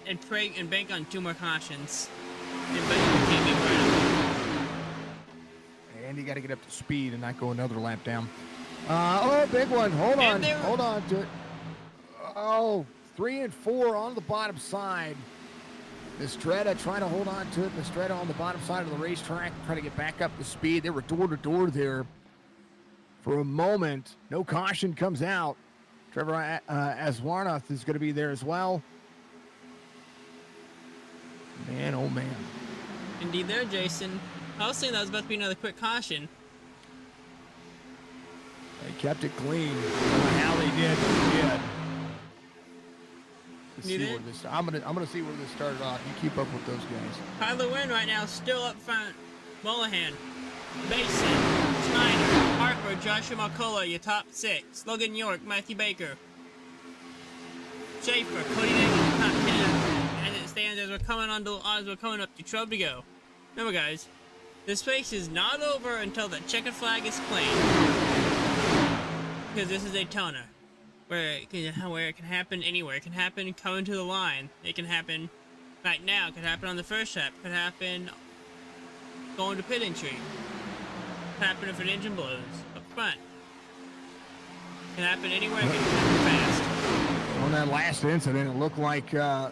and pray and bank on 2 more cautions. But you can't be right up. And you got to get up to speed and not go another lap down. Big one. Hold on to it. Oh, 3 and 4 on the bottom side. Mistretta trying to hold on to it. Mistretta on the bottom side of the racetrack, trying to get back up to speed. They were door to door there for a moment. No caution comes out. Trevor Aswarnoth is going to be there as well. Man, oh man. Indeed there, Jason. I was saying that was about to be another quick caution. They kept it clean. I don't know how they did, but they did. Let's see where this. I'm gonna see where this started off. You keep up with those guys. Tyler Wynn right now still up front. Mullahan, Mason, Schneider, Harper, Joshua McCullough, your top 6. Logan York, Matthew Baker, Schaefer, Cody Nagel, top 10. As it stands, as we're coming up to 12 to go. Remember, guys, this race is not over until the checkered flag is played. Because this is Daytona, where it can happen anywhere. It can happen coming to the line. It can happen right now. It could happen on the first lap. It could happen going to pit entry. It could happen if an engine blows up front. It can happen anywhere. It can happen fast. On that last incident, it looked like I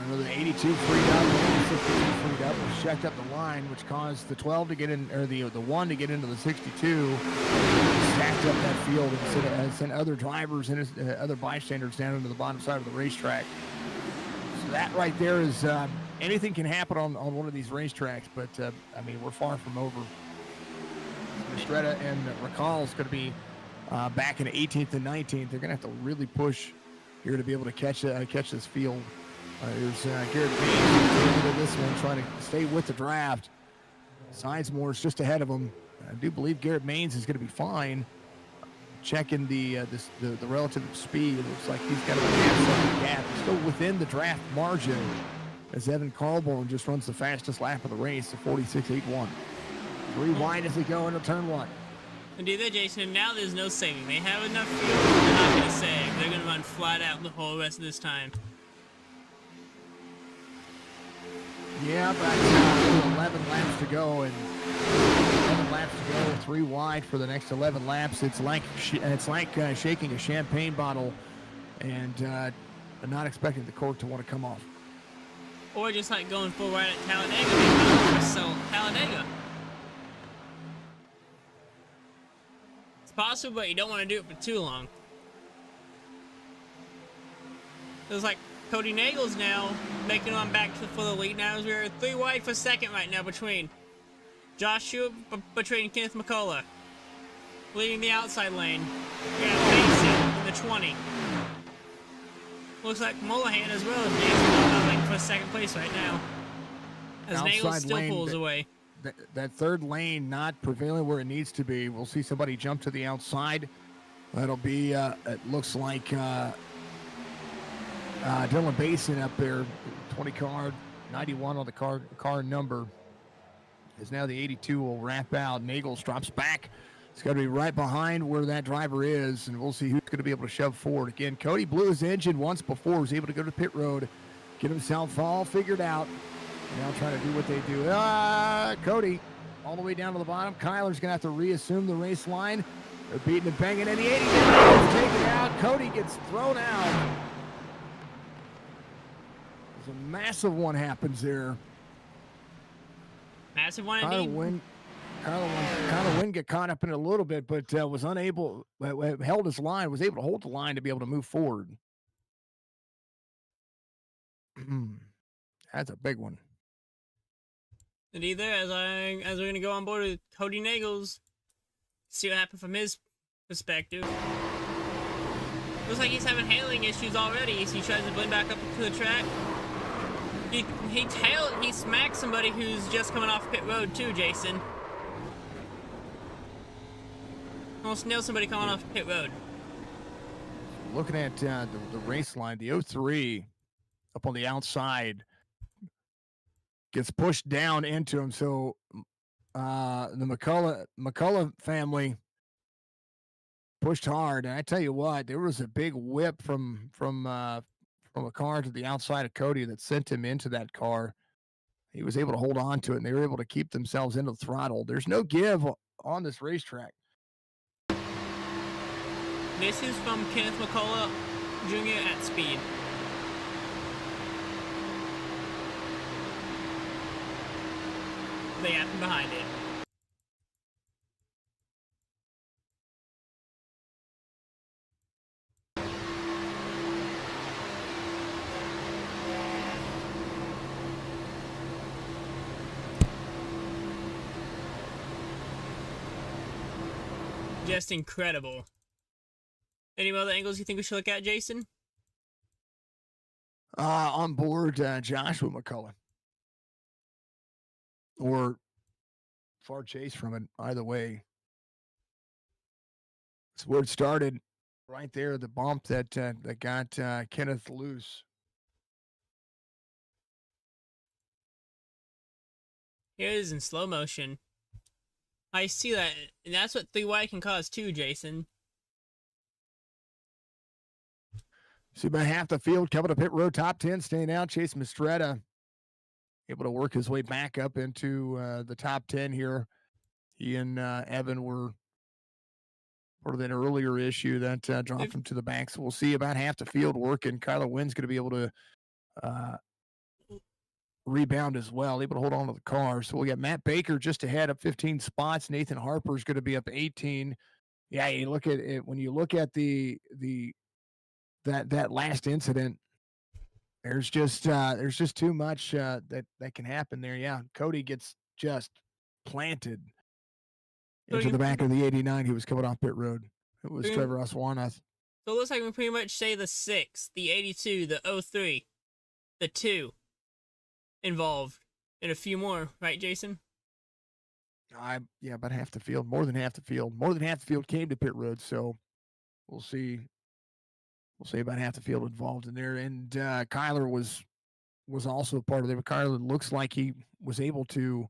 don't know, the 82 freed up, the 62 freed up, was checked up the line, which caused the 12 to get in, or the 1 to get into the 62, stacked up that field and sent other drivers and other bystanders down into the bottom side of the racetrack. So that right there is, anything can happen on one of these racetracks, but I mean, we're far from over. Estrada and Racal is going to be back in 18th and 19th. They're going to have to really push here to be able to catch this field. There's Garrett Baines into this one, trying to stay with the draft. Sizemore's just ahead of him. I do believe Garrett Baines is going to be fine. Checking the relative speed, it looks like he's got a half-second gap. He's still within the draft margin as Evan Carlborn just runs the fastest lap of the race, a 46.81. 3 wide as they go into turn 1. And do that, Jason. Now there's no saving. They have enough fuel. They're not going to save. They're going to run flat out the whole rest of this time. Yeah, but 11 laps to go, and 11 laps to go, 3 wide for the next 11 laps. It's like shaking a champagne bottle and not expecting the cork to want to come off. Or just like going full right at Talladega. So Talladega. It's possible, but you don't want to do it for too long. It was like Cody Nagel's now making on back for the lead. Now we're 3 wide for second right now between Joshua, between Kenneth McCullough, leading the outside lane. We got Mason in the 20. Looks like Mullahan as well as Jason for second place right now, as Nagel still pulls away. That third lane not prevailing where it needs to be. We'll see somebody jump to the outside. That'll be, it looks like Dylan Basin up there, 20 car, 91 on the car number. Is now the 82 will wrap out. Nagels drops back. It's got to be right behind where that driver is, and we'll see who's going to be able to shove forward. Again, Cody blew his engine once before, was able to go to the pit road, get himself all figured out. Now trying to do what they do. Cody all the way down to the bottom. Kyler's going to have to reassume the race line. They're beating and banging, and the 80 gets taken out. Cody gets thrown out. There's a massive one happens there. Massive one indeed. Kyler Wynn get caught up in it a little bit, but was unable, held his line, was able to hold the line to be able to move forward. That's a big one. And either as we're gonna go on board with Cody Nagels, see what happened from his perspective. Looks like he's having handling issues already, so he tries to blend back up to the track. He smacked somebody who's just coming off pit road too, Jason. Almost nailed somebody coming off pit road. Looking at the race line, the 03 up on the outside gets pushed down into him. So the McCullough family pushed hard, and I tell you what, there was a big whip from a car to the outside of Cody that sent him into that car. He was able to hold on to it, and they were able to keep themselves into the throttle. There's no give on this racetrack. This is from Kenneth McCullough Jr. at speed. They happened behind it. just incredible. Any other angles you think we should look at, Jason? On board Joshua McCullough. Or far chase from it, either way. It's where it started, right there, the bump that got Kenneth loose. Here it is in slow motion. I see that, and that's what 3 wide can cause too, Jason. See about half the field coming to pit road, top 10, staying out. Chase Mistretta able to work his way back up into the top 10 here. He and Evan were part of that earlier issue that dropped him to the back. So we'll see about half the field working. Kyler Wynn's going to be able to rebound as well, able to hold on to the car. So we got Matt Baker just ahead up 15 spots. Nathan Harper is going to be up 18. Yeah, you look at it when you look at that last incident. There's just too much that can happen there. Yeah, Cody gets just planted into the back of the 89. He was coming off pit road. It was Trevor Oswanath. So it looks like we pretty much say the 6, the 82, the 03, the 2 involved, and a few more, right, Jason? Yeah, about half the field, more than half the field. More than half the field came to pit road, so we'll see. We'll say about half the field involved in there. And Kyler was also a part of there. But Kyler looks like he was able to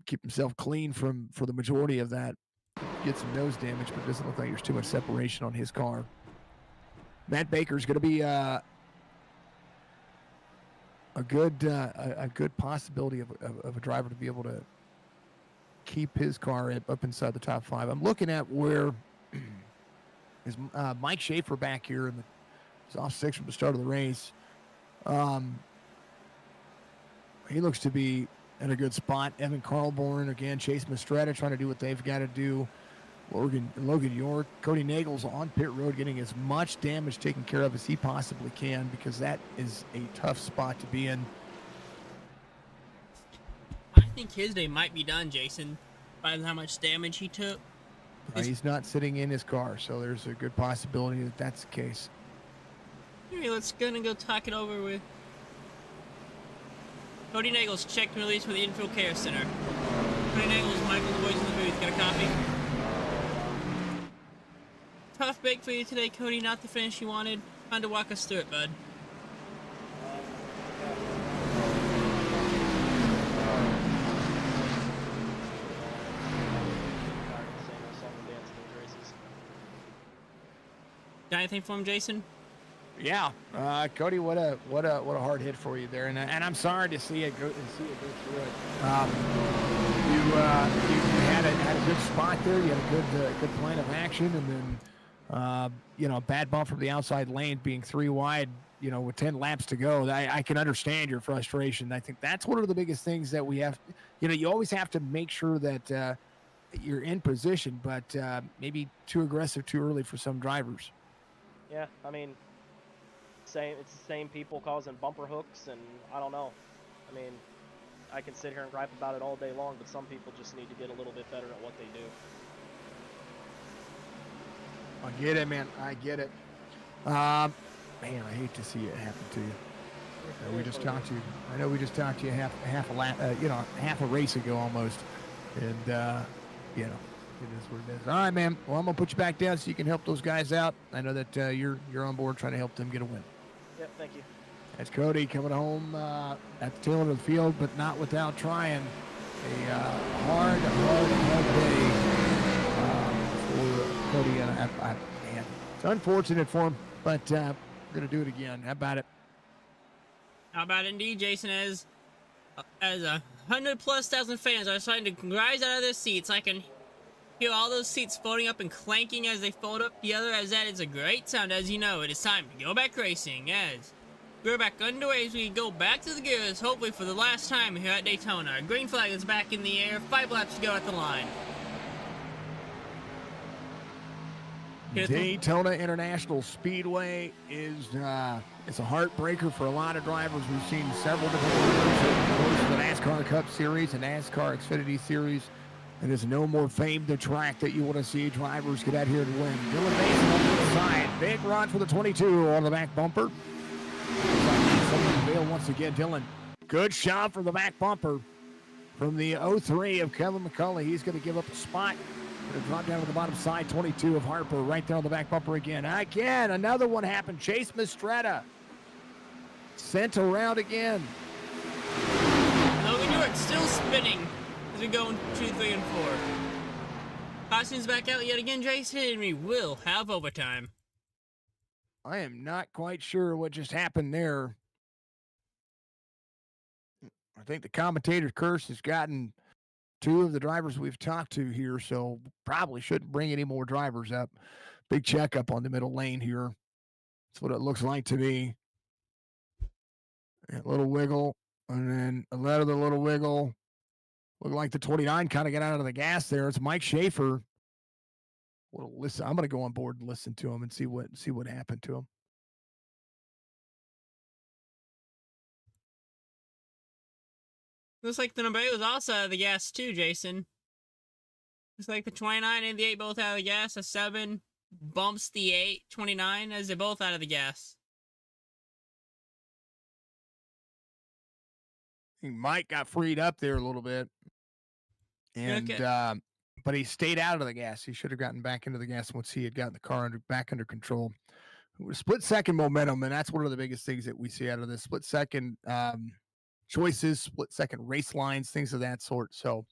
keep himself clean for the majority of that. Get some nose damage, but it doesn't look like there's too much separation on his car. Matt Baker's going to be a good possibility of a driver to be able to keep his car up inside the top 5. I'm looking at where is Mike Schaefer back here, and he's off 6 from the start of the race. He looks to be in a good spot. Evan Carlborn, again, Chase Mistretta trying to do what they've got to do. Logan York, Cody Nagel's on pit road getting as much damage taken care of as he possibly can, because that is a tough spot to be in. I think his day might be done, Jason, by how much damage he took. He's not sitting in his car, so there's a good possibility that that's the case. Anyway, let's go talk it over with Cody Nagel's check and release for the infield care center. Cody Nagel's Michael, the boys in the booth. Got a copy? Tough break for you today, Cody. Not the finish you wanted. Time to walk us through it, bud. Got anything for him, Jason? Yeah, Cody, what a hard hit for you there, and I'm sorry to see it go through it. You had a good spot there. You had a good plan of action, and then bad bump from the outside lane, being 3 wide. With 10 laps to go, I can understand your frustration. I think that's one of the biggest things that we have. You always have to make sure that you're in position, but maybe too aggressive too early for some drivers. Yeah, I mean, it's the same people causing bumper hooks, and I don't know. I mean, I can sit here and gripe about it all day long, but some people just need to get a little bit better at what they do. I get it, man. I get it. Man, I hate to see it happen to you. I know we just talked to you half a lap, half a race ago almost, and it is what it is. All right, man. Well, I'm gonna put you back down so you can help those guys out. I know that you're on board trying to help them get a win. Yep, thank you. That's Cody coming home at the tail end of the field, but not without trying. A hard day for Cody, and man, it's unfortunate for him, but we're gonna do it again. How about it? How about it indeed, Jason? As 100,000+ fans are starting to rise out of their seats, I can hear all those seats folding up and clanking as they fold up together, as that is a great sound. As you know, it is time to go back racing, as we're back underway as we go back to the gears, hopefully for the last time here at Daytona. Our green flag is back in the air, 5 laps to go at the line. Daytona International Speedway is it's a heartbreaker for a lot of drivers. We've seen several different drivers in the NASCAR Cup Series and NASCAR Xfinity Series It is no more famed track that you want to see drivers get out here and win. Dylan Mason on the inside. Big run for the 22 on the back bumper. Vail once again. Dylan, good shot for the back bumper from the 03 of Kevin McCulley. He's going to give up a spot. Going to drop down to the bottom side. 22 of Harper right there on the back bumper again. Again, another one happened. Chase Mistretta sent around again. Logan York still spinning as we go in 2, 3, and 4. Caution's back out yet again, Jason, and we will have overtime. I am not quite sure what just happened there. I think the commentator curse has gotten 2 of the drivers we've talked to here, so probably shouldn't bring any more drivers up. Big checkup on the middle lane here. That's what it looks like to me. A little wiggle, and then another little wiggle. Looked like the 29 kind of got out of the gas there. It's Mike Schaefer. Well, listen, I'm going to go on board and listen to him and see what happened to him. Looks like the number 8 was also out of the gas too, Jason. Looks like the 29 and the 8 both out of the gas. A 7 bumps the 8, 29 as they're both out of the gas. I think Mike got freed up there a little bit. And but he stayed out of the gas. He should have gotten back into the gas once he had gotten the car back under control. Split second momentum, and that's one of the biggest things that we see out of this split second choices, split second race lines, things of that sort. So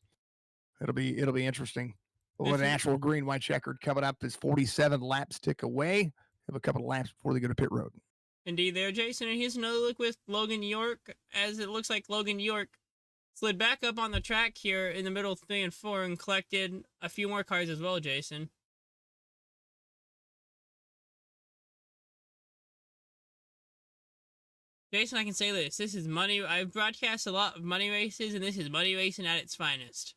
it'll be interesting. But with an actual green white checkered coming up is 47 laps tick away. Have a couple of laps before they go to pit road. Indeed there, Jason. And here's another look with Logan York, as it looks like Logan York slid back up on the track here in the middle of 3 and 4 and collected a few more cars as well, Jason. Jason, I can say this. This is money. I've broadcast a lot of money races, and this is money racing at its finest.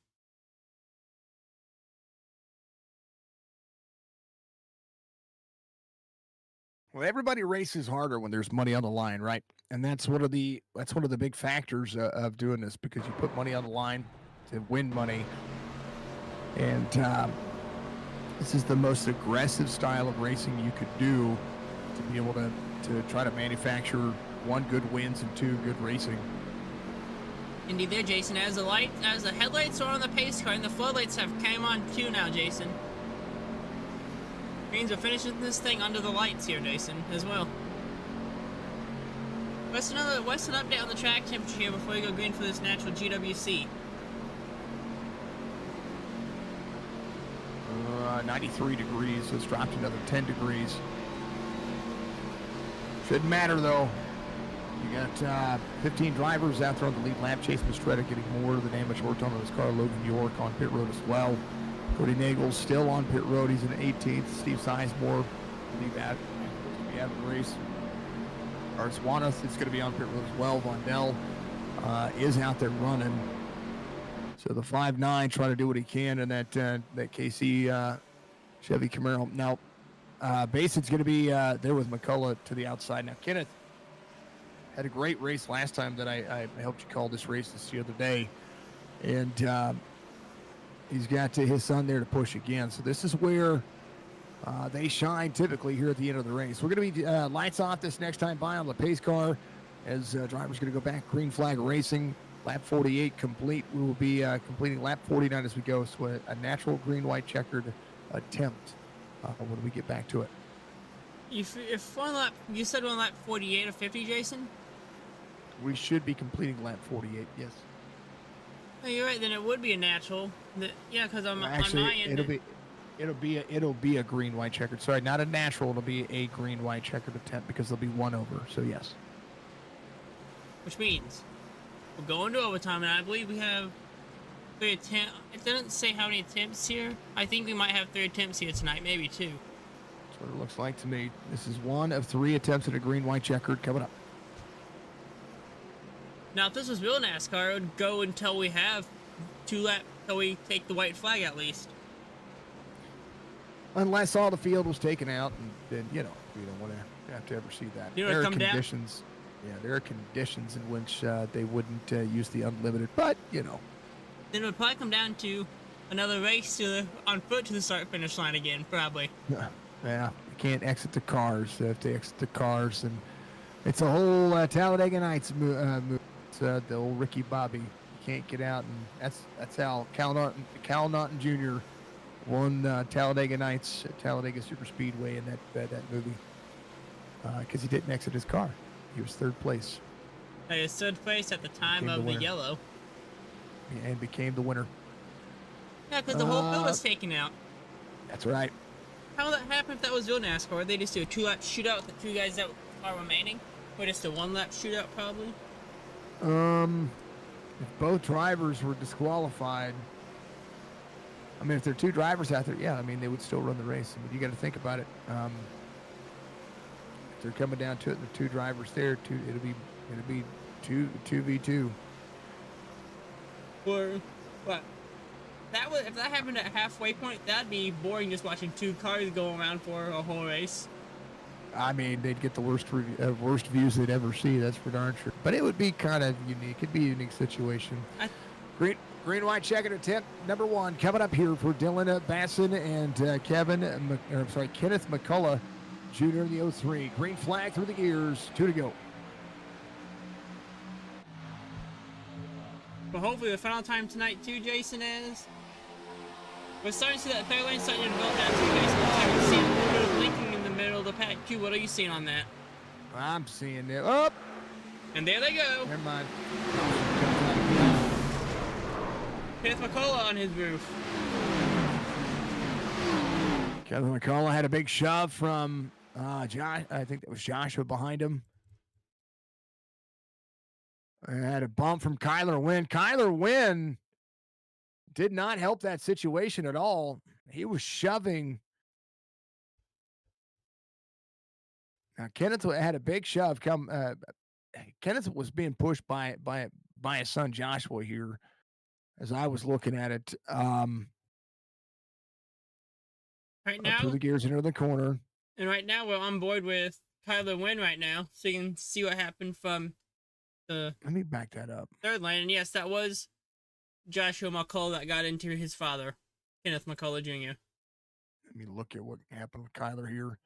Well, everybody races harder when there's money on the line, right? And that's one of the big factors of doing this, because you put money on the line to win money. And this is the most aggressive style of racing you could do to be able to try to manufacture 1, good wins, and 2, good racing. Indeed there, Jason. As the headlights are on the pace car and the floodlights have came on too now, Jason. Means we're finishing this thing under the lights here, Jason, as well. What's an update on the track temperature here before we go green for this natural GWC? 93 degrees, so it's dropped another 10 degrees. Shouldn't matter, though. You got 15 drivers out there on the lead lap. Chase Mistretta getting more of the damage worked on his car. Logan York on pit road as well. Cody Nagel still on pit road. He's in 18th. Steve Sizemore will be out of the race. Art Swaneth is going to be on pit road as well. Vondell is out there running. So the 5'9" trying to do what he can in that KC Chevy Camaro. Now, Bason's going to be there with McCullough to the outside. Now, Kenneth had a great race last time that I helped you call this race the other day. And he's got his son there to push again. So this is where they shine typically here at the end of the race. We're going to be lights off this next time by on the pace car as drivers going to go back. Green flag racing. Lap 48 complete. We will be completing lap 49 as we go. So a natural green-white checkered attempt when we get back to it. If one lap, you said one lap 48 or 50, Jason? We should be completing lap 48, yes. Oh, you're right, then it would be a natural. Yeah, because on my end... It'll be a green-white checkered. Sorry, not a natural. It'll be a green-white checkered attempt because there'll be one over. So, yes. Which means we'll go into overtime, and I believe we have 3 attempts. It doesn't say how many attempts here. I think we might have 3 attempts here tonight, maybe 2. That's what it looks like to me. This is 1 of 3 attempts at a green-white checkered coming up. Now, if this was real NASCAR, it would go until we have 2 laps, until we take the white flag at least. Unless all the field was taken out, and then, we don't want to have to ever see that. There are conditions. Yeah, there are conditions in which they wouldn't use the unlimited, but, Then it would probably come down to another race on foot to the start finish line again, probably. Yeah, you can't exit the cars. They have to exit the cars, and it's a whole Talladega Nights move. It's the old Ricky Bobby. You can't get out, and that's how Cal Naughton Jr. won Talladega Nights at Talladega Super Speedway in that movie because he didn't exit his car. He was third place. He was third place at the time Became of the the winner. yellow. And became the winner. Yeah, because the whole field was taken out. That's right. How would that happen if that was real NASCAR? Would they just do a 2-lap shootout with the 2 guys that are remaining? Or just a 1-lap shootout, probably? If both drivers were disqualified, I mean, if there are 2 drivers out there, yeah, I mean, they would still run the race. I mean, you got to think about it. If they're coming down to it, and the 2 drivers there, it'll be 2v2. Or what? If that happened at halfway point, that'd be boring just watching 2 cars go around for a whole race. I mean, they'd get the worst views they'd ever see. That's for darn sure. But it would be kind of unique. It'd be a unique situation. Green white checker at 10, number 1 coming up here for Dylan Basson and Kenneth McCullough Jr. in the 03. Green flag through the gears. 2 to go. But hopefully the final time tonight too, Jason, is we're starting to see that third lane starting to develop down too, Jason. I can see a little bit of blinking in the middle of the pack too. What are you seeing on that? I'm seeing it. Up. And there they go. Never mind. Kenneth McCullough on his roof. Kevin McCullough had a big shove from Josh. I think that was Joshua behind him. And had a bump from Kyler Wynn. Kyler Wynn did not help that situation at all. He was shoving. Now Kenneth had a big shove come. Kenneth was being pushed by his son Joshua here, as I was looking at it. Right now, through the gears into the corner. And right now we're on board with Kyler Wynn right now, so you can see what happened from the Let me back that up. third lane. And yes, that was Joshua McCullough that got into his father, Kenneth McCullough Jr. Let me look at what happened with Kyler here.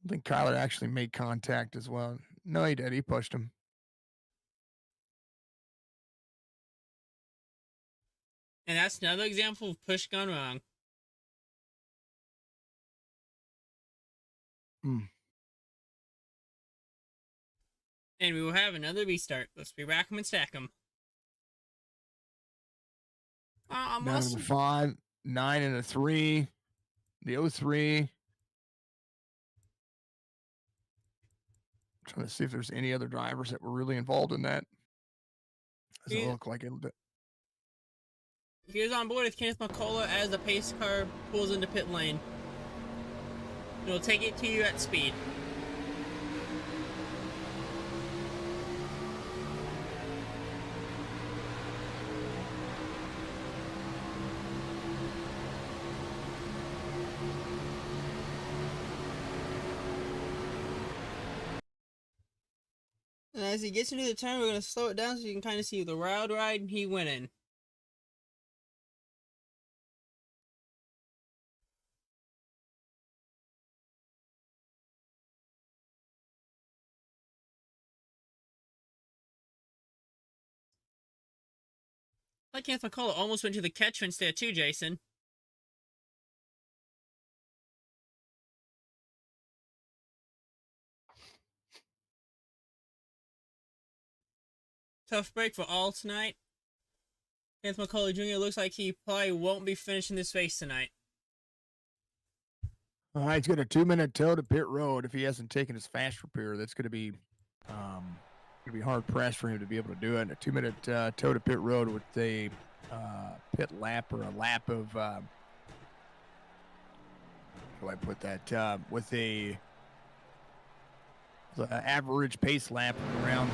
I think Kyler actually made contact as well. No, he did. He pushed him. And that's another example of push gone wrong. And we will have another restart. Let's be rack 'em and stack 'em. I'm 9 and a 5, 9 and a 3. The 03. Trying to see if there's any other drivers that were really involved in that. Doesn't look like it. Here's on board with Kenneth McCullough as the pace car pulls into pit lane. It'll take it to you at speed. And as he gets into the turn, we're going to slow it down so you can kind of see the wild ride he went in. Like Kenneth McCullough almost went to the catch fence there too, Jason. Tough break for all tonight. Kenneth McCullough Jr. looks like he probably won't be finishing this race tonight. All right, he's got a 2-minute tow to pit road. If he hasn't taken his fast repair, that's going to be hard pressed for him to be able to do it. A 2-minute tow to pit road with a pit lap or a lap of how do I put that? With a average pace lap of around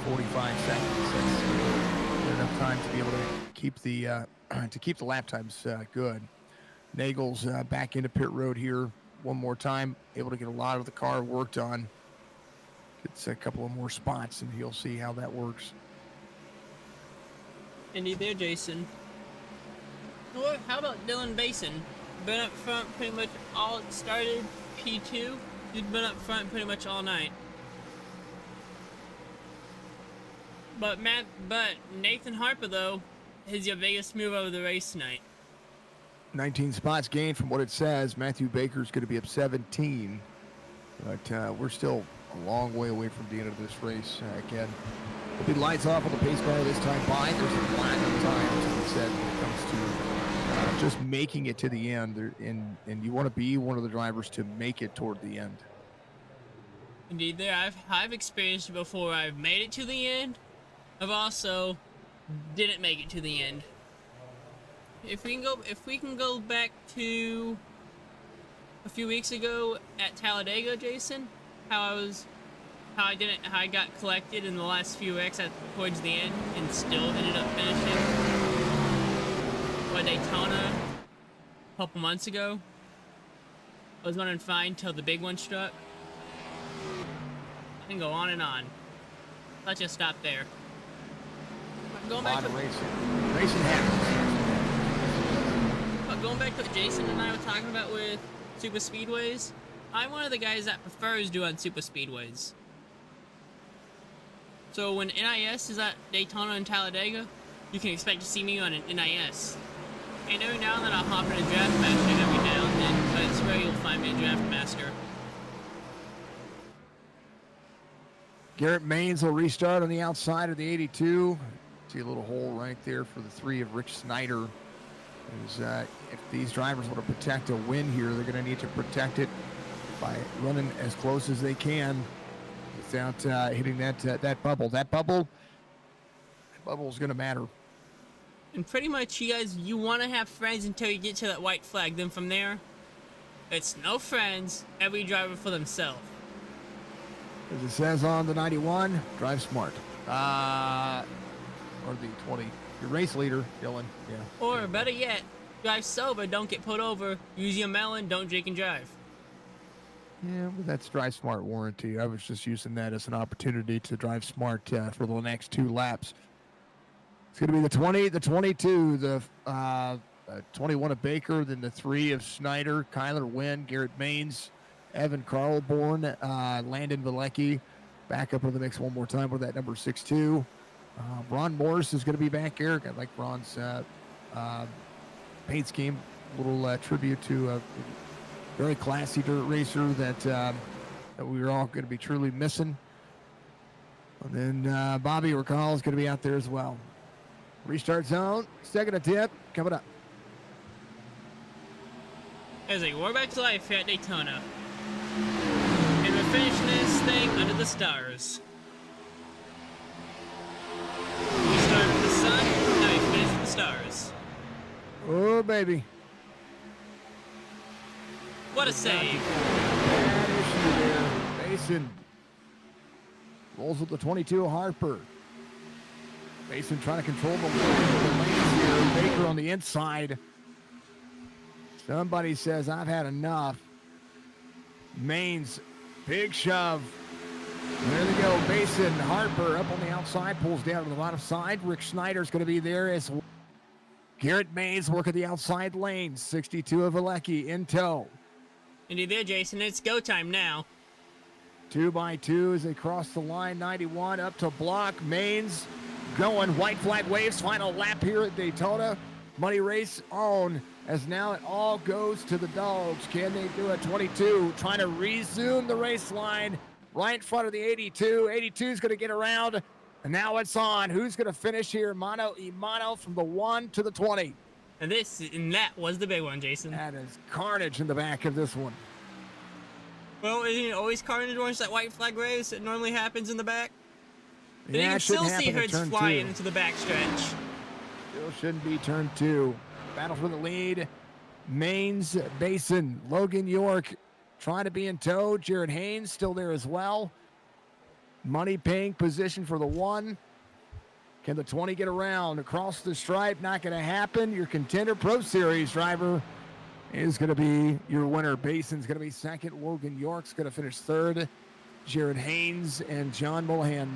1:45 seconds. That's enough time to be able to keep the lap times good. Nagel's back into pit road here one more time, able to get a lot of the car worked on. Gets a couple of more spots, and he'll see how that works. Indeed there, Jason. Or how about Dylan Basin? Been up front pretty much all started P2. He's been up front pretty much all night. But Nathan Harper though is your biggest move of the race tonight. 19 spots gained from what it says. Matthew Baker's going to be up 17. But we're still a long way away from the end of this race. Again, it'll be lights off on the pace car this time by. There's a platinum time, as I said, when it comes to just making it to the end. And you want to be one of the drivers to make it toward the end. Indeed, I've experienced it before. I've made it to the end. I've also didn't make it to the end. If we can go back to a few weeks ago at Talladega, Jason, how I got collected in the last few wrecks towards the end and still ended up finishing at Daytona a couple months ago. I was running fine till the big one struck. I can go on and on. Let's just stop there. Going back to racing happens. Going back to what Jason and I were talking about with super speedways, I'm one of the guys that prefers doing super speedways. So when NIS is at Daytona and Talladega, you can expect to see me on an NIS. And every now and then I'll hop in a draft master every now and then, but it's rare you'll find me a draft master. Garrett Maines will restart on the outside of the 82. See a little hole right there for the 3 of Rich Snyder. If these drivers want to protect a win here, they're going to need to protect it by running as close as they can without hitting that bubble. That bubble is going to matter. And pretty much, you want to have friends until you get to that white flag. Then from there, it's no friends, every driver for themselves. As it says on the 91, drive smart. Or the 20. Your race leader, Dylan. Yeah. Or better yet, drive sober, don't get put over. Use your melon, don't drink and drive. Yeah, but that's drive smart warranty. I was just using that as an opportunity to drive smart for the next 2 laps. It's going to be the 20, the 22, the 21 of Baker, then the 3 of Snyder, Kyler Wynn, Garrett Maines, Evan Carlborn, Landon Vilecki. Back up in the mix one more time with that number 6-2. Ron Morris is going to be back here. I like Ron's paint scheme. A little tribute to a very classy dirt racer that we are all going to be truly missing. And then Bobby Recall is going to be out there as well. Restart zone, second attempt coming up. As we're back to life here at Daytona. And we're finishing this thing under the stars. We started with the sun, now we finish with the stars. Oh, baby. What a save. Bad issue there. Mason rolls with the 22 Harper. Mason trying to control the lanes here. Baker on the inside. Somebody says, I've had enough. Maines, big shove. There they go. Mason, Harper up on the outside, pulls down to the bottom side. Rick Schneider's going to be there as well. Garrett Maines working the outside lane. 62 of Alecki in tow. Indeed there, Jason. It's go time now. 2x2 as they cross the line. 91 up to block. Maines going. White flag waves. Final lap here at Daytona. Money race on as now it all goes to the dogs. Can they do it? 22 trying to resume the race line right in front of the 82. 82 is going to get around. And now it's on. Who's going to finish here? Mano Imano from the 1 to the 20. And that was the big one, Jason. That is carnage in the back of this one. Well, isn't it always carnage once that white flag waves that normally happens in the back? But Yeah, you can it shouldn't still see happen in herds turn flying 2. into the backstretch. Still shouldn't be turn 2. Battle for the lead. Maines, Basin, Logan York trying to be in tow. Jared Haynes still there as well. Money paying position for the 1. Can the 20 get around? Across the stripe, not going to happen. Your Contender Pro Series driver is going to be your winner. Basin's going to be second. Logan York's going to finish third. Jared Haynes and John Mullahan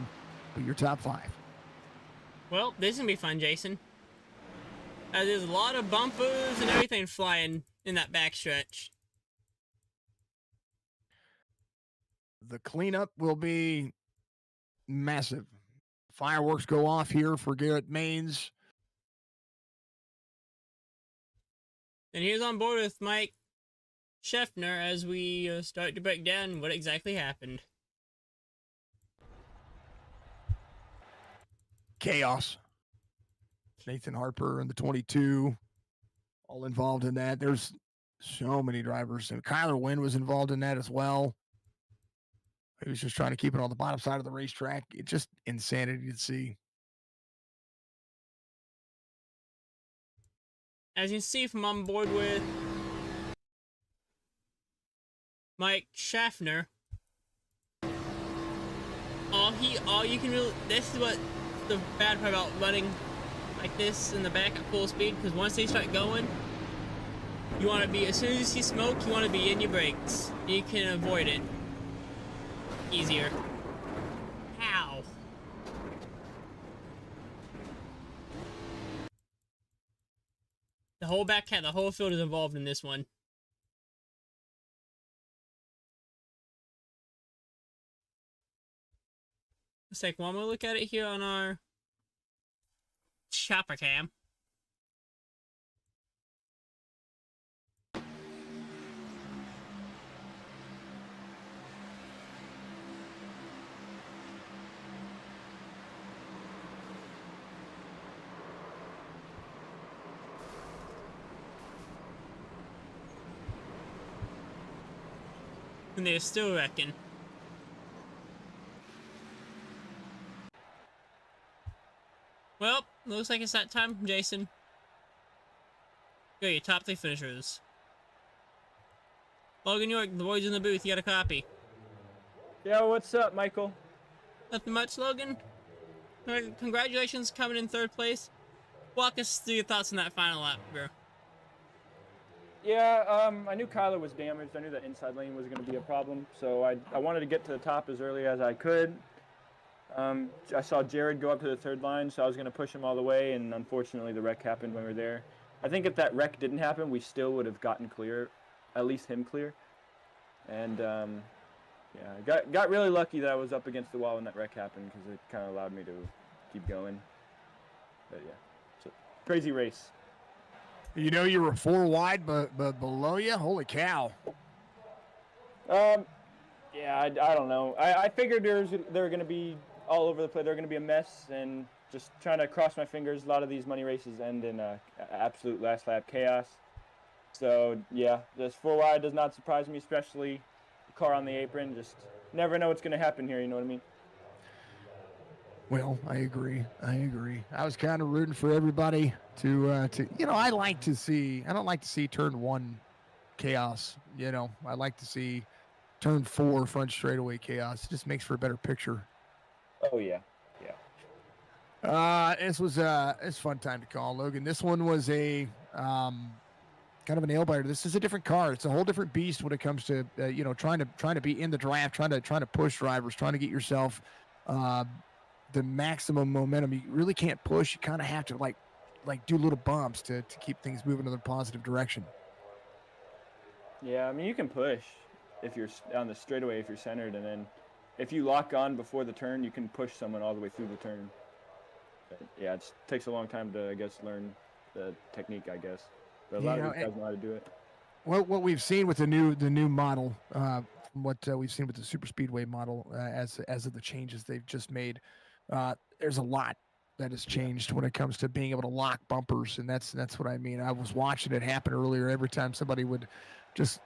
be your top 5. Well, this is going to be fun, Jason. There's a lot of bumpers and everything flying in that backstretch. The cleanup will be massive. Fireworks go off here for Garrett Maines. And here's on board with Mike Scheffner as we start to break down what exactly happened. Chaos. Nathan Harper and the 22, all involved in that. There's so many drivers. And Kyler Wynn was involved in that as well. He was just trying to keep it on the bottom side of the racetrack. It's just insanity to see. As you can see from on board with Mike Schaffner, all you can really, this is what the bad part about running like this in the back at full speed, because once they start going, you want to be, as soon as you see smoke, you want to be in your brakes. You can avoid it easier. Ow. The whole field is involved in this one. Let's take one more look at it here on our chopper cam. And they're still wrecking. Well, looks like it's that time, Jason. Go, your top 3 finishers. Logan York, the boys in the booth, you got a copy. Yo, what's up, Michael? Nothing much, Logan. Congratulations coming in 3rd place. Walk us through your thoughts on that final lap, bro. Yeah, I knew Kyler was damaged. I knew that inside lane was going to be a problem, so I wanted to get to the top as early as I could. I saw Jared go up to the 3rd line, so I was going to push him all the way, and unfortunately the wreck happened when we were there. I think if that wreck didn't happen, we still would have gotten clear, at least him clear. And yeah, got really lucky that I was up against the wall when that wreck happened, because it kind of allowed me to keep going. But yeah, it's a crazy race. You know you were 4 wide, but below you? Holy cow. Yeah, I don't know. I figured they were going to be all over the place. They're going to be a mess, and just trying to cross my fingers. A lot of these money races end in absolute last lap chaos. So, yeah, just 4 wide does not surprise me, especially the car on the apron. Just never know what's going to happen here, you know what I mean? Well, I agree. I was kind of rooting for everybody to I don't like to see turn 1 chaos. I like to see turn 4 front straightaway chaos. It just makes for a better picture. Oh, yeah. This was it's a fun time to call, Logan. This one was a kind of a nail biter. This is a different car. It's a whole different beast when it comes to trying to be in the draft, trying to push drivers, trying to get yourself the maximum momentum. You really can't push. You kind of have to like do little bumps to keep things moving in a positive direction. Yeah, I mean, you can push if you're on the straightaway, if you're centered, and then if you lock on before the turn, you can push someone all the way through the turn. But yeah, it takes a long time to, I guess, learn the technique, I guess. But a lot of these guys know how to do it. Well, what we've seen with the new model, from what we've seen with the super speedway model, as of the changes they've just made, there's a lot that has changed when it comes to being able to lock bumpers, and that's what I mean. I was watching it happen earlier. Every time somebody would just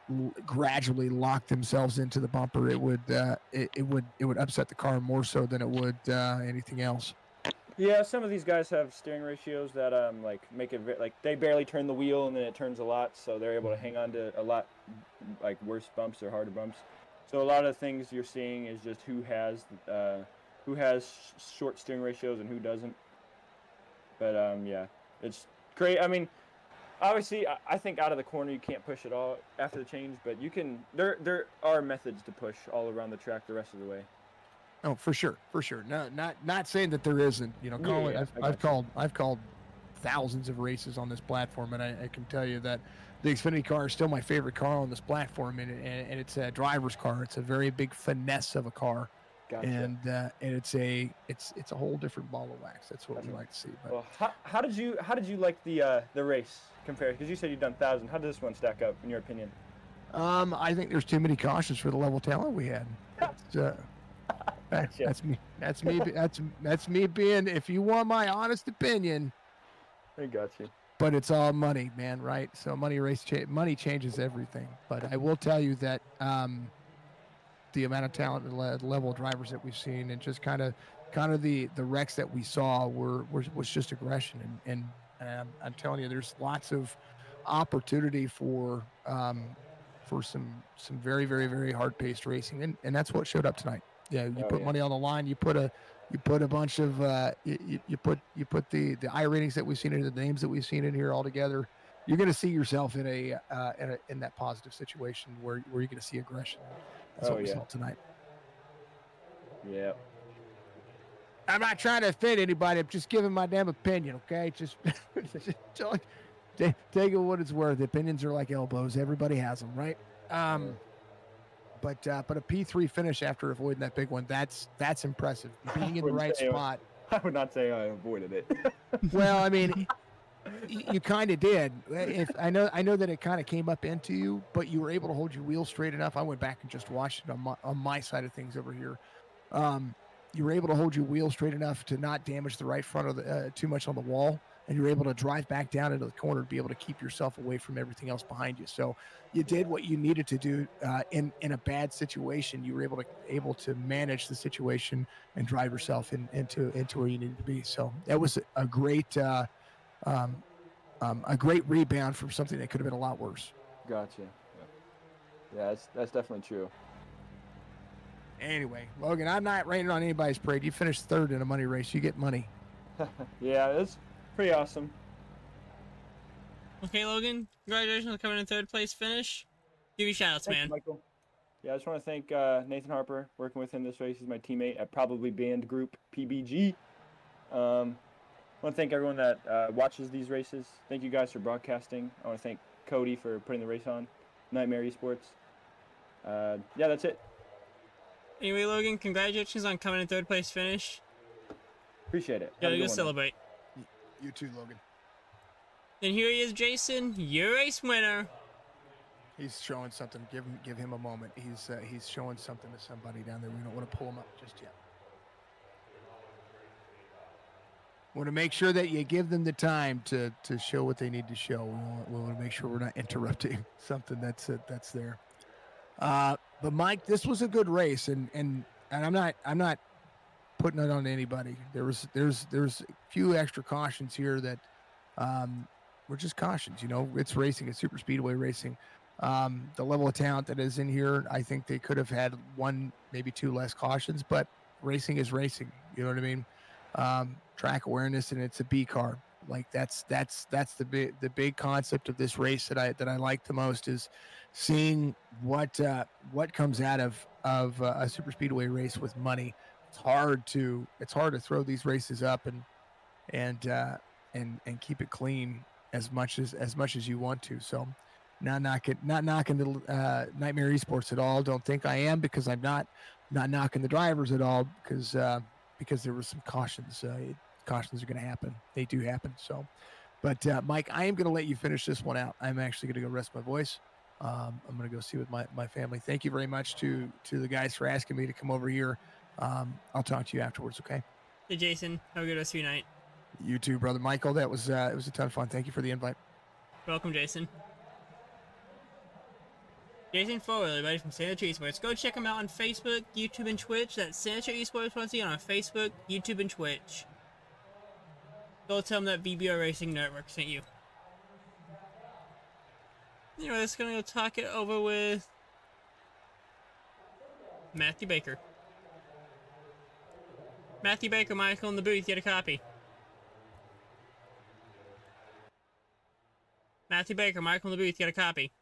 gradually lock themselves into the bumper, it would upset the car more so than it would anything else. Yeah, some of these guys have steering ratios that make it they barely turn the wheel and then it turns a lot, so they're able to hang on to a lot worse bumps or harder bumps. So a lot of things you're seeing is just who has short steering ratios and who doesn't. But yeah, it's great. I mean, obviously, I think out of the corner you can't push at all after the change, but you can. There are methods to push all around the track the rest of the way. Oh, for sure. No, not saying that there isn't. I've called thousands of races on this platform, and I can tell you that the Xfinity car is still my favorite car on this platform, and it's a driver's car. It's a very big finesse of a car. Gotcha. And it's a whole different ball of wax. That's what we like to see. But well, how did you like the race compared? Because you said you've done 1,000. How does this one stack up in your opinion? I think there's too many cautions for the level of talent we had. That's me. That's me being. If you want my honest opinion, I got you. but it's all money, man. Right? So money changes everything. But I will tell you that the amount of talent and level of drivers that we've seen, and just kind of the wrecks that we saw was just aggression, and I'm telling you, there's lots of opportunity for some very, very, very hard paced racing, and that's what showed up tonight. Yeah, you put money on the line. You put a bunch of you put the I ratings that we've seen and the names that we've seen in here all together. You're going to see yourself in that positive situation where you're going to see aggression. That's what we saw tonight. Yeah. I'm not trying to offend anybody. I'm just giving my damn opinion, okay? Just take it what it's worth. Opinions are like elbows. Everybody has them, right? But a P3 finish after avoiding that big one, that's impressive. Being in the right spot. I would not say I avoided it. Well, I mean, you kind of did. I know that it kind of came up into you, but you were able to hold your wheel straight enough. I went back and just watched it on my side of things over here. You were able to hold your wheel straight enough to not damage the right front of the too much on the wall, and you're able to drive back down into the corner to be able to keep yourself away from everything else behind you. So you did what you needed to do in a bad situation. You were able to manage the situation and drive yourself into where you needed to be. So that was a great rebound from something that could have been a lot worse. Gotcha. Yeah, that's definitely true. Anyway, Logan, I'm not raining on anybody's parade. You finished third in a money race. You get money. Yeah, it's pretty awesome. Okay, Logan, congratulations on coming in third place finish. Give you shout outs, man. Thanks, Michael. Yeah, I just want to thank Nathan Harper, working with him this race. He's my teammate at Probably Banned Group PBG. I want to thank everyone that watches these races. Thank you guys for broadcasting. I want to thank Cody for putting the race on. Nightmare Esports. Yeah, that's it. Anyway, Logan, congratulations on coming in third place finish. Appreciate it. Yeah, go celebrate. You too, Logan. And here he is, Jason, your race winner. He's showing something. Give him a moment. He's showing something to somebody down there. We don't want to pull him up just yet. Want to make sure that you give them the time to show what they need to show. We want to make sure we're not interrupting something that's there. But Mike, this was a good race, and I'm not putting it on anybody. There's a few extra cautions here that were just cautions. You know, it's racing, it's super speedway racing. The level of talent that is in here, I think they could have had one, maybe two less cautions, but racing is racing. You know what I mean? Track awareness, and it's a B car. Like that's the big concept of this race that I like the most, is seeing what comes out of a super speedway race with money. It's hard to throw these races up and keep it clean as much as you want to. So not knocking the Nightmare Esports at all. Don't think I am, because I'm not knocking the drivers at all, because there were some cautions. Cautions are going to happen. They do happen. So, but Mike, I am going to let you finish this one out. I'm actually going to go rest my voice. I'm going to go see with my family. Thank you very much to the guys for asking me to come over here. I'll talk to you afterwards. Okay. Hey, Jason, have a good rest of your night. You too, brother Michael. It was a ton of fun. Thank you for the invite. Welcome, Jason. Jason Forward, everybody from Signature Esports. Go check him out on Facebook, YouTube, and Twitch. That's Signature Esports once again on Facebook, YouTube, and Twitch. Go tell him that VBR Racing Network sent you. Anyway, let's go talk it over with Matthew Baker. Matthew Baker, Michael in the booth, get a copy. Matthew Baker, Michael in the booth, get a copy.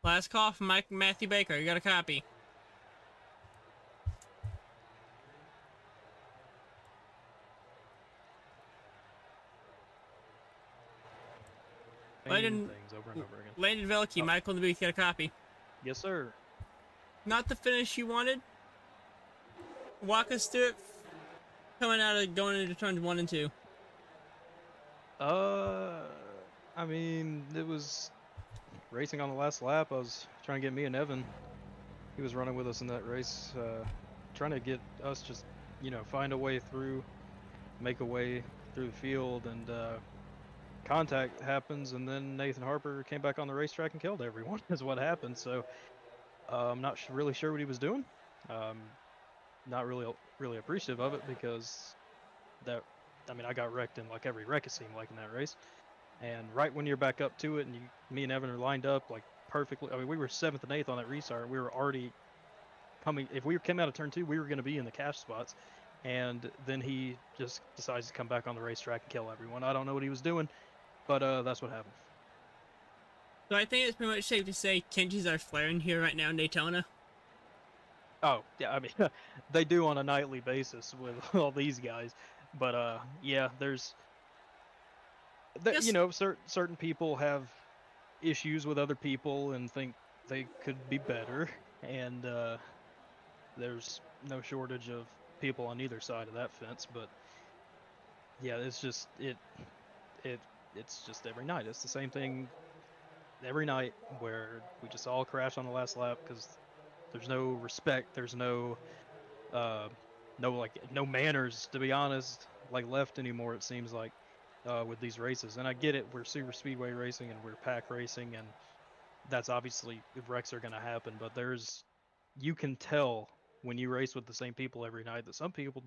Last call from Matthew Baker, you got a copy. Landon- things over and over again. Landon Velke, Oh. Michael in the booth, get a copy. Yes, sir. Not the finish you wanted. Walk us through it. Coming out of going into turns 1 and 2. I mean, it was racing on the last lap. I was trying to get me and Evan. He was running with us in that race, trying to get us just, find a way through, make a way through the field, and contact happens, and then Nathan Harper came back on the racetrack and killed everyone. Is what happened. So I'm not really sure what he was doing. Not really appreciative of it because I got wrecked in like every wreck it seemed like in that race. And right when you're back up to it, and me and Evan are lined up like perfectly. I mean, we were 7th and 8th on that restart. We were already coming. If we came out of turn 2, we were going to be in the cash spots. And then he just decides to come back on the racetrack and kill everyone. I don't know what he was doing, but that's what happened. So I think it's pretty much safe to say tensions are flaring here right now in Daytona. Oh, yeah, I mean, they do on a nightly basis with all these guys. But, yeah, there's... Yes. Certain people have issues with other people and think they could be better. And there's no shortage of people on either side of that fence. But, yeah, it's just... It's just every night. It's the same thing every night where we just all crash on the last lap because... There's no respect. There's no manners, to be honest, left anymore. It seems like with these races, and I get it. We're super speedway racing and we're pack racing, and that's obviously wrecks are going to happen. But you can tell when you race with the same people every night that some people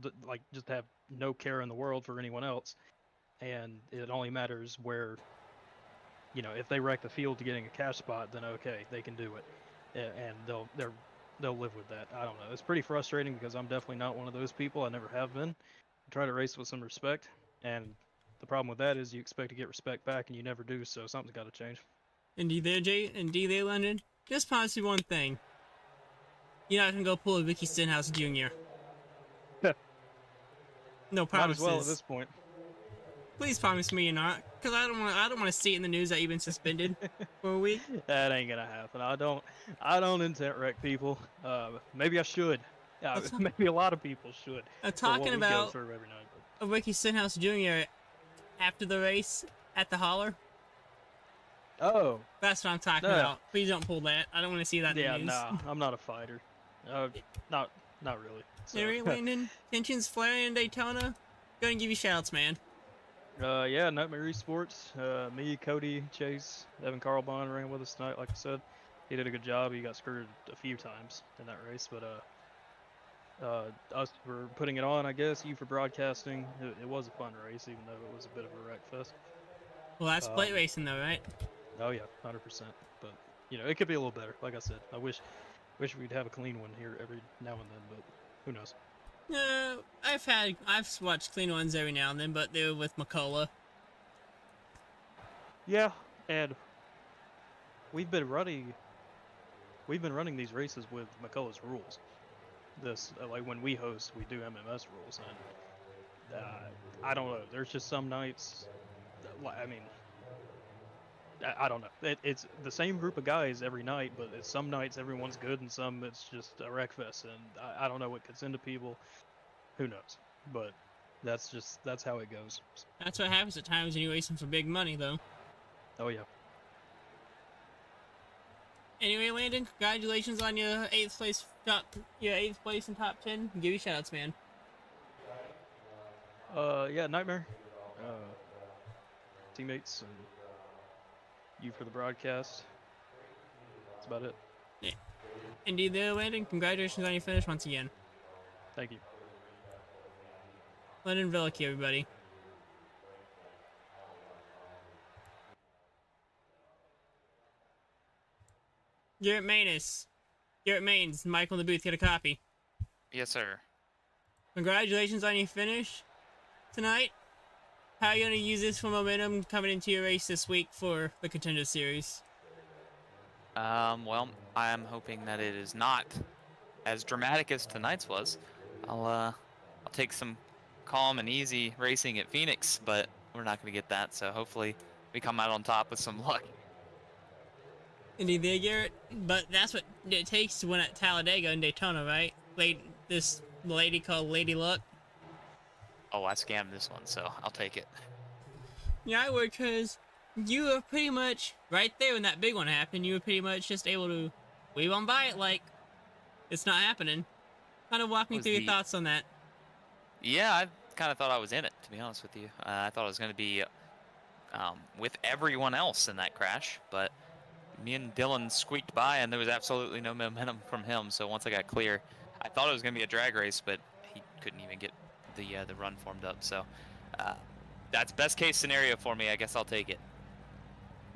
just have no care in the world for anyone else, and it only matters where. If they wreck the field to getting a cash spot, then okay, they can do it. And they'll live with that. I don't know. It's pretty frustrating because I'm definitely not one of those people. I never have been. I try to race with some respect, and the problem with that is you expect to get respect back, and you never do. So something's got to change. Indeed there, Jay. Indeed there, London. Just promise me one thing. You're not gonna go pull a Vicky Stenhouse Jr. No Might promises. as well at this point. Please promise me you're not, because I don't want to see it in the news that you've been suspended for a week. That ain't gonna happen. I don't intent wreck people. Maybe I should. Yeah, maybe a lot of people should. Talking about every night, a Ricky Stenhouse Jr. after the race at the holler. Oh. That's what I'm talking about. Please don't pull that. I don't want to see that in the news. Nah, I'm not a fighter. Not really. So. Anyway, Landon, tensions flaring in Daytona. Gonna give you shoutouts, man. Yeah, Nightmare Esports. Me, Cody, Chase, Evan Carlbon ran with us tonight. Like I said, he did a good job. He got screwed a few times in that race, but us for putting it on, I guess. You for broadcasting. It was a fun race, even though it was a bit of a wreck fest. Well, that's plate racing, though, right? Oh yeah, 100%. But it could be a little better. Like I said, I wish we'd have a clean one here every now and then, but who knows? I've watched clean ones every now and then, but they were with McCullough. Yeah, and we've been running these races with McCullough's rules. Like when we host, we do MMS rules, and I don't know. There's just some nights. I don't know. It's the same group of guys every night, but some nights everyone's good, and some it's just a wreck fest, and I don't know what gets into people. Who knows? But that's how it goes. That's what happens at times when you're racing for big money, though. Oh yeah. Anyway, Landon, congratulations on your 8th place in top 10. Give you shoutouts, man. Yeah, Nightmare. Teammates and you for the broadcast. That's about it. Yeah. Indeed there, Landon. Congratulations on your finish once again. Thank you. Landon Velke, everybody. Garrett Maines, Michael in the booth, get a copy. Yes, sir. Congratulations on your finish tonight. How are you going to use this for momentum coming into your race this week for the Contender Series? Well, I'm hoping that it is not as dramatic as tonight's was. I'll take some calm and easy racing at Phoenix, but we're not going to get that. So hopefully we come out on top with some luck. Indeed, there, Garrett. But that's what it takes to win at Talladega and Daytona, right? This lady called Lady Luck. Oh, I scammed this one, so I'll take it. Yeah, I would, because you were pretty much right there when that big one happened. You were pretty much just able to weave on by it like it's not happening. Kind of walk me through your thoughts on that. Yeah, I kind of thought I was in it, to be honest with you. I thought I was going to be with everyone else in that crash, but me and Dylan squeaked by, and there was absolutely no momentum from him. So once I got clear, I thought it was going to be a drag race, but he couldn't even get the run formed up. So that's best case scenario for me. I guess I'll take it.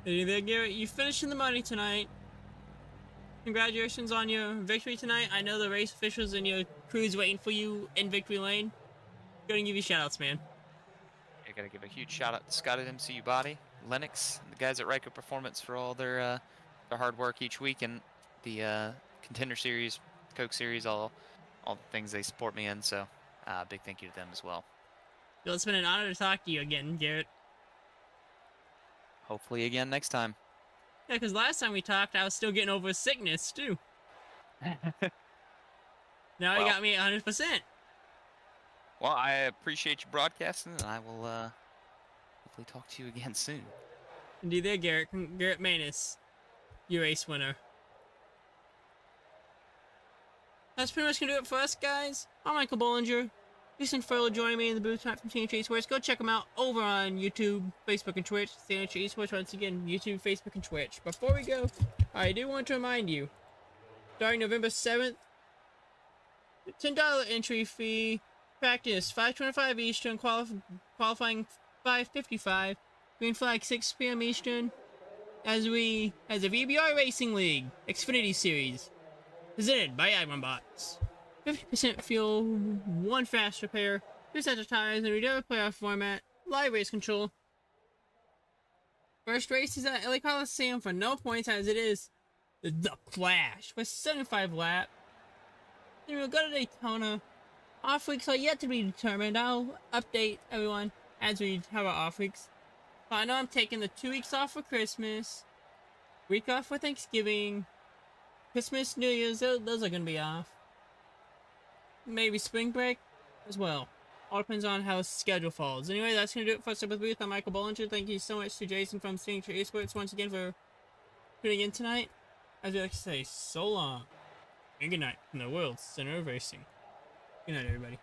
Hey there, Garrett. You finished in the money tonight. Congratulations on your victory tonight. I know the race officials and your crew's waiting for you in victory lane. Gonna give you shoutouts, man. I gotta give a huge shout out to Scott at MCU Body, Lennox, and the guys at Ryko Performance for all their hard work each week, and the Contender Series, Coke Series, all the things they support me in. So big thank you to them as well. Well, it's been an honor to talk to you again, Garrett. Hopefully again next time. Yeah, because last time we talked, I was still getting over sickness, too. Now you got me at 100%. Well, I appreciate you broadcasting, and I will hopefully talk to you again soon. Indeed there, Garrett. Garrett Manus, your race winner. That's pretty much going to do it for us, guys. I'm Michael Bollinger. Jason Furlow joining me in the booth tonight from TNT Esports. Go check them out over on YouTube, Facebook, and Twitch. TNT Esports, once again, YouTube, Facebook, and Twitch. Before we go, I do want to remind you, starting November 7th, $10 entry fee, practice 5:25 Eastern, qualifying 5:55, green flag 6 p.m. Eastern, as a VBR Racing League Xfinity Series, presented by Agronbots. 50% fuel, 1 fast repair, 2 sets of tires, and we do have a playoff format, live race control. First race is at LA Coliseum for no points, as it is the Clash with 75 laps. Then we'll go to Daytona. Off weeks are yet to be determined. I'll update everyone as we have our off weeks. But I know I'm taking the 2 weeks off for Christmas, week off for Thanksgiving, Christmas, New Year's, those are going to be off. Maybe spring break as well. All depends on how the schedule falls. Anyway, that's going to do it for us at the booth. I'm Michael Bollinger. Thank you so much to Jason from Signature Esports once again for tuning in tonight. As we like to say, so long and good night from the world's center of racing. Good night, everybody.